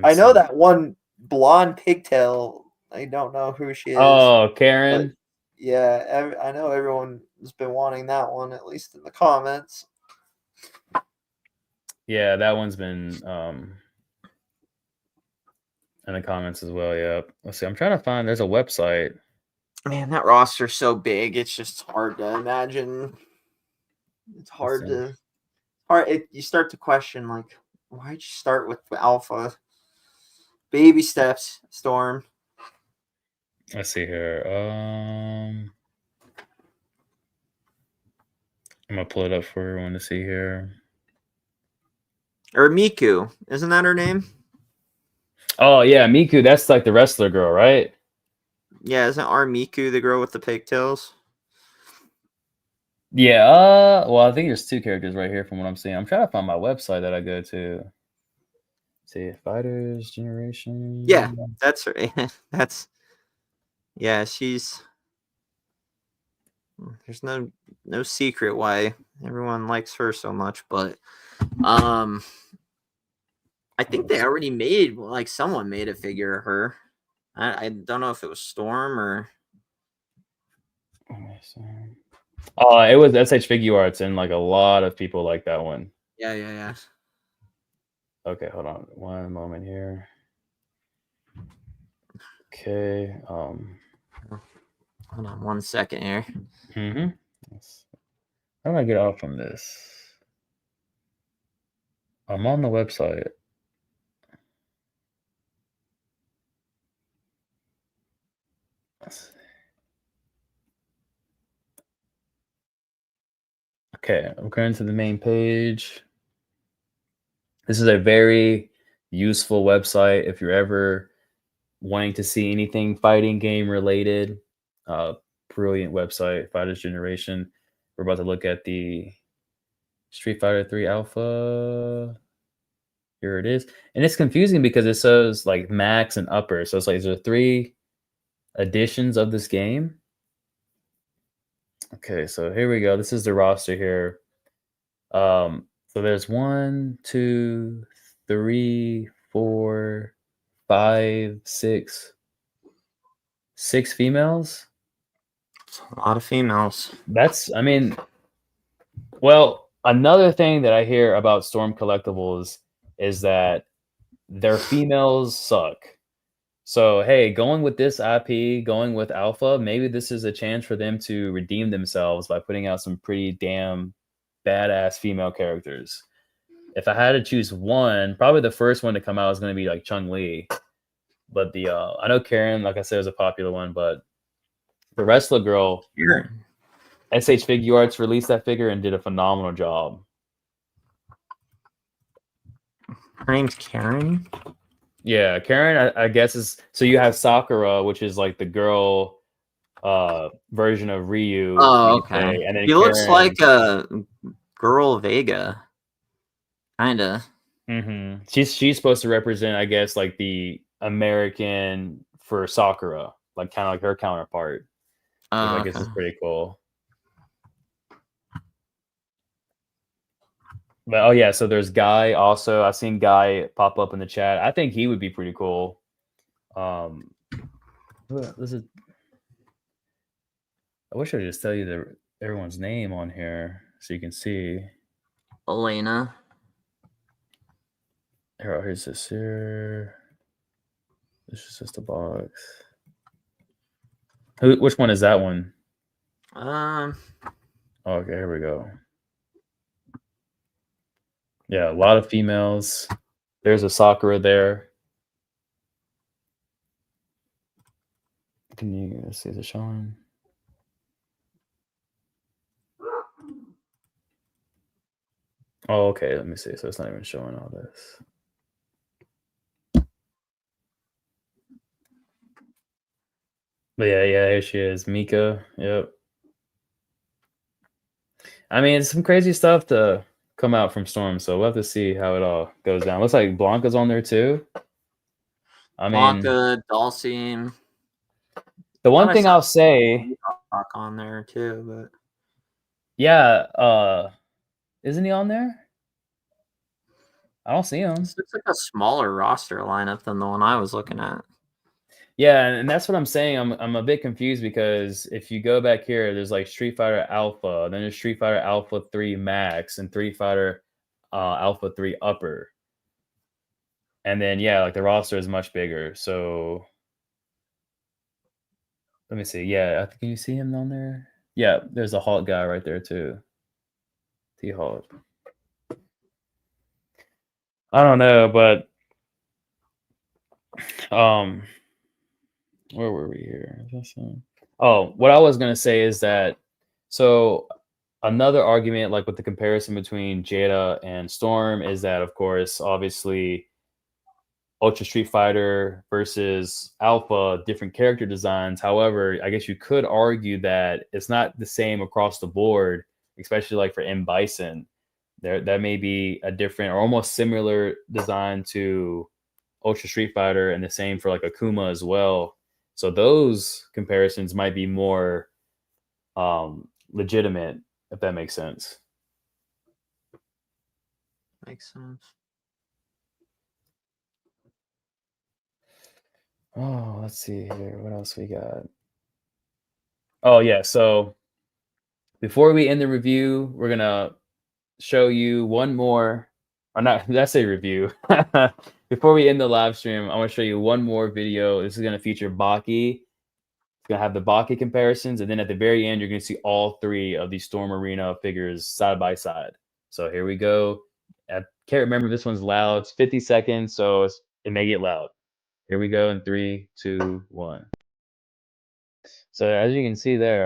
I know that one blonde pigtail. I don't know who she is.
Oh, Karen.
Yeah, I know everyone has been wanting that one, at least in the comments.
Yeah, that one's been in the comments as well. Yep. Let's see. I'm trying to find. There's a website.
Man, that roster's so big. It's just hard to imagine. It's hard to. You start to question, like, why'd you start with Alpha? Baby steps, Storm.
Let's see here. I'm gonna pull it up for everyone to see here.
Or Miku, isn't that her name?
Oh yeah, Miku. That's like the wrestler girl, right?
Yeah, isn't our Miku the girl with the pigtails?
Yeah. Well, I think there's 2 characters right here from what I'm seeing. I'm trying to find my website that I go to. Let's see, Fighters Generation.
Yeah, that's her. She's. There's no secret why everyone likes her so much, but I think they already made, like, someone made a figure of her. I don't know if it was Storm or.
It was SH Figure Arts, and like a lot of people like that one.
Yeah.
Okay, hold on one moment here. Okay.
Hold on 1 second here.
How do I get off from this? I'm on the website. Okay, I'm going to the main page. This is a very useful website if you're ever wanting to see anything fighting game related. Brilliant website, Fighters Generation. We're about to look at the Street Fighter 3 Alpha. Here it is. And it's confusing because it says like max and upper. So it's like there are 3 editions of this game. Okay, so here we go. This is the roster here. So there's 1, 2, 3, 4, 5, 6 females.
It's a lot of females.
Well, another thing that I hear about Storm Collectibles is that their females suck. So, hey, going with this IP, going with Alpha, maybe this is a chance for them to redeem themselves by putting out some pretty damn badass female characters. If I had to choose one, probably the first one to come out is going to be like Chung-Li. But I know Karen, like I said, is a popular one, but the wrestler girl, SH Figure Arts released that figure and did a phenomenal job.
Her name's Karen.
Yeah, Karen, I guess is so you have Sakura, which is like the girl version of Ryu,
Oh,
you could
okay.
say, and then
He looks like
Karen.
a girl Vega, kinda.
She's supposed to represent, I guess, like the American for Sakura, like kind of like her counterpart, which
Oh,
I guess
okay.
is pretty cool. But oh yeah, so there's Guy also. I've seen Guy pop up in the chat. I think he would be pretty cool. Um, this is. I wish I could just tell you everyone's name on here so you can see.
Elena.
Here's this here. This is just a box. Which one is that one? Okay, here we go. Yeah, a lot of females. There's a Sakura there. Can you see the showing? Oh, okay. Let me see. So it's not even showing all this. But yeah, here she is, Mika. Yep. I mean, it's some crazy stuff to come out from Storm, so we'll have to see how it all goes down. Looks like Blanca's on there too. I mean,
Blanca, Dulcie.
the one
Thought I
thing
saw
I'll say,
Rock on there too, but
yeah, isn't he on there? I don't see him.
this looks like a smaller roster lineup than the one I was looking at.
Yeah, and that's what I'm saying. I'm a bit confused because if you go back here, there's like Street Fighter Alpha, then there's Street Fighter Alpha 3 Max and Street Fighter Alpha 3 Upper. And then yeah, like the roster is much bigger. So let me see. Yeah, I think can you see him on there? Yeah, there's a Hulk guy right there too. T Hulk. I don't know, but um where were we here? Oh, what I was gonna say is that so another argument, like with the comparison between Jada and Storm, is that of course, obviously, Ultra Street Fighter versus Alpha, different character designs. However, I guess you could argue that it's not the same across the board, especially like for M Bison. That may be a different or almost similar design to Ultra Street Fighter, and the same for like Akuma as well. So those comparisons might be more legitimate, if that makes sense.
Makes sense.
Oh, let's see here. What else we got? Oh yeah, so before we end the review, we're gonna show you one more, or not, that's a review. Before we end the live stream, I want to show you one more video. This is gonna feature Baki. It's gonna have the Baki comparisons, and then at the very end, you're gonna see all three of these Storm Arena figures side by side. So here we go. I can't remember if this one's loud. It's 50 seconds, so it may get loud. Here we go in 3, 2, 1. So as you can see there,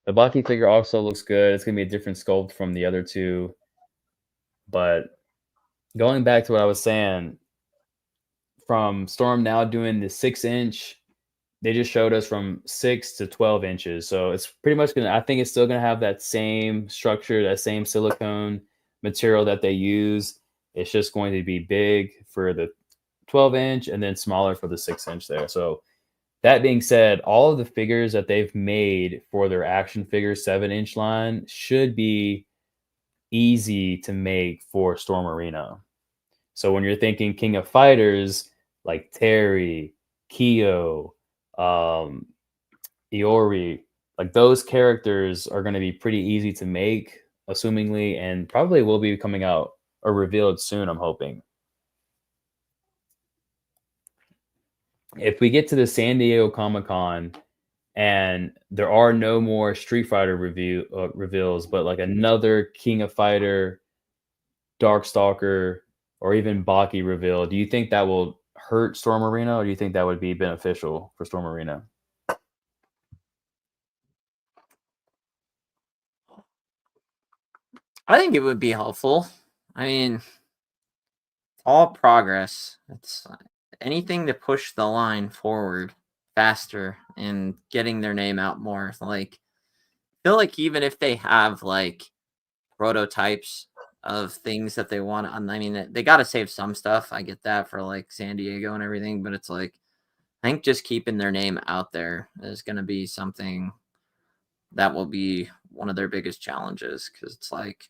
the Baki figure also looks good. It's gonna be a different sculpt from the other two. But going back to what I was saying, from Storm now doing the 6-inch, they just showed us from 6 to 12 inches. So it's pretty much gonna, I think it's still gonna have that same structure, that same silicone material that they use. It's just going to be big for the 12-inch and then smaller for the 6-inch there. So that being said, all of the figures that they've made for their action figure 7-inch line should be easy to make for Storm Arena. So when you're thinking King of Fighters like Terry, Kyo, Iori, like those characters are going to be pretty easy to make, assumingly, and probably will be coming out or revealed soon, I'm hoping. If we get to the San Diego Comic-Con and there are no more Street Fighter reveals, but like another King of Fighter, Darkstalker, or even Baki reveal, do you think that will hurt Storm Arena, or do you think that would be beneficial for Storm Arena?
I think it would be helpful. I mean, all progress. It's anything to push the line forward faster and getting their name out more. Like, I feel like even if they have like prototypes of things that they want, I mean, they got to save some stuff. I get that for like San Diego and everything, but it's like, I think just keeping their name out there is going to be something that will be one of their biggest challenges, because it's like,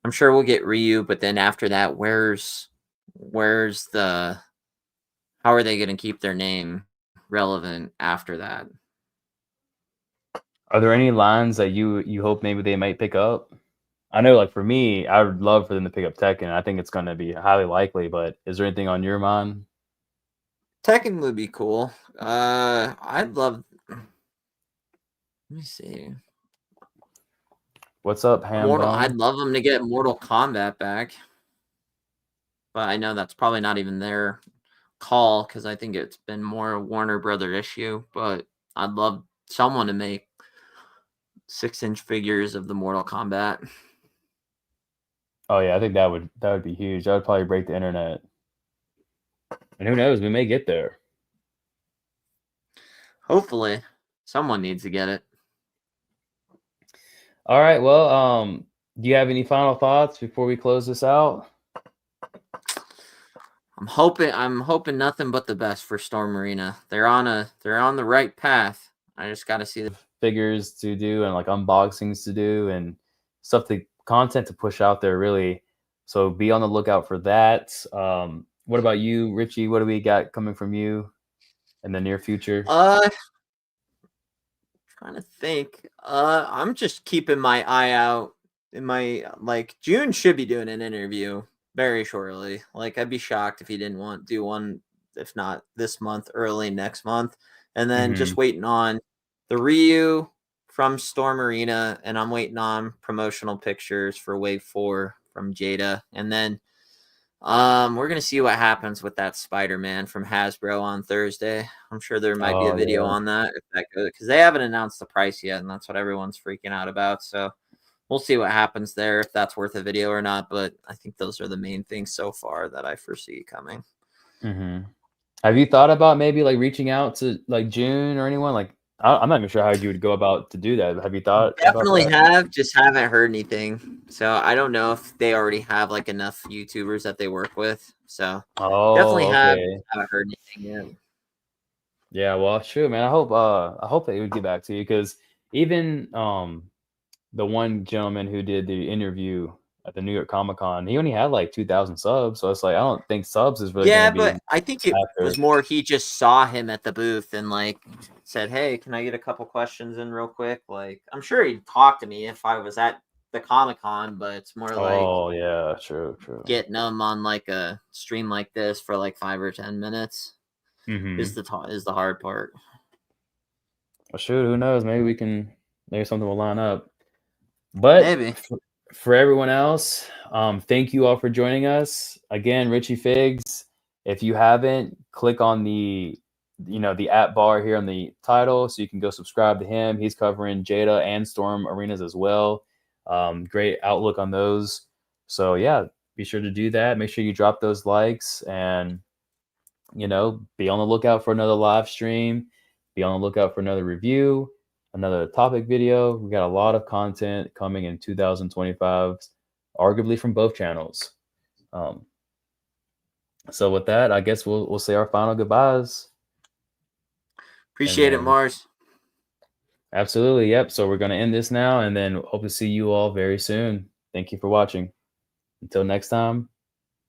I'm sure we'll get Ryu, but then after that, where's the, how are they going to keep their name relevant after that?
Are there any lines that you hope maybe they might pick up? I know, like for me, I would love for them to pick up Tekken. I think it's going to be highly likely. But is there anything on your mind?
Tekken would be cool. I'd love. Let me see.
What's up, Ham
I'd
Bum?
love them to get Mortal Kombat back, but I know that's probably not even their call, because I think it's been more a Warner Brother issue. But I'd love someone to make 6-inch figures of the Mortal Kombat.
Oh yeah, I think that would be huge. That would probably break the internet. And who knows, we may get there.
Hopefully, someone needs to get it.
All right. Well, do you have any final thoughts before we close this out?
I'm hoping nothing but the best for Storm Arena. They're on the right path. I just got to see
Figures to do and like unboxings to do and stuff to content to push out there really. So be on the lookout for that. What about you, Richie? What do we got coming from you in the near future?
Trying to think. I'm just keeping my eye out. In my like, June should be doing an interview very shortly. Like, I'd be shocked if he didn't do one, if not this month, early next month. And then just
Hmm.
waiting on the Ryu from Storm Arena, and I'm waiting on promotional pictures for Wave 4 from Jada. And then we're gonna see what happens with that Spider-Man from Hasbro on Thursday. I'm sure there might be a
Oh
video
yeah.
on that if that goes, because they haven't announced the price yet, and that's what everyone's freaking out about. So we'll see what happens there, if that's worth a video or not. But I think those are the main things so far that I foresee coming.
Hmm. Have you thought about maybe like reaching out to like June or anyone? Like I'm not even sure how you would go about to do that. Have you thought about
Definitely
that?
have, just haven't heard anything. So I don't know if they already have like enough YouTubers that they work with. So definitely
Oh,
have,
okay.
haven't heard anything yet.
Yeah, well, sure, man. I hope they would get back to you because even the one gentleman who did the interview at the New York Comic Con, he only had like 2,000 subs. So it's like I don't think subs is really
Yeah,
gonna
but
be
I think
a
it was
factor.
more he just saw him at the booth and like said, "Hey, can I get a couple questions in real quick?" Like, I'm sure he'd talk to me if I was at the Comic Con, but it's more like
Oh yeah, true, true.
getting them on like a stream like this for like 5 or 10 minutes
Hmm.
is the hard part.
Well, shoot, who knows? Maybe something will line up. But
Maybe.
for everyone else, thank you all for joining us again. Richie Figs. If you haven't, click on the at bar here on the title so you can go subscribe to him. He's covering Jada and Storm arenas as well. Great outlook on those. So yeah, be sure to do that. Make sure you drop those likes and be on the lookout for another live stream. Be on the lookout for another review, another topic video. We got a lot of content coming in 2025, arguably from both channels. Um, so with that, I guess we'll say our final goodbyes, and
Appreciate it,
then
Mars.
absolutely, yep. So we're gonna end this now, and then hope to see you all very soon. Thank you for watching. Until next time,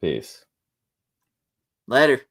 peace.
Later.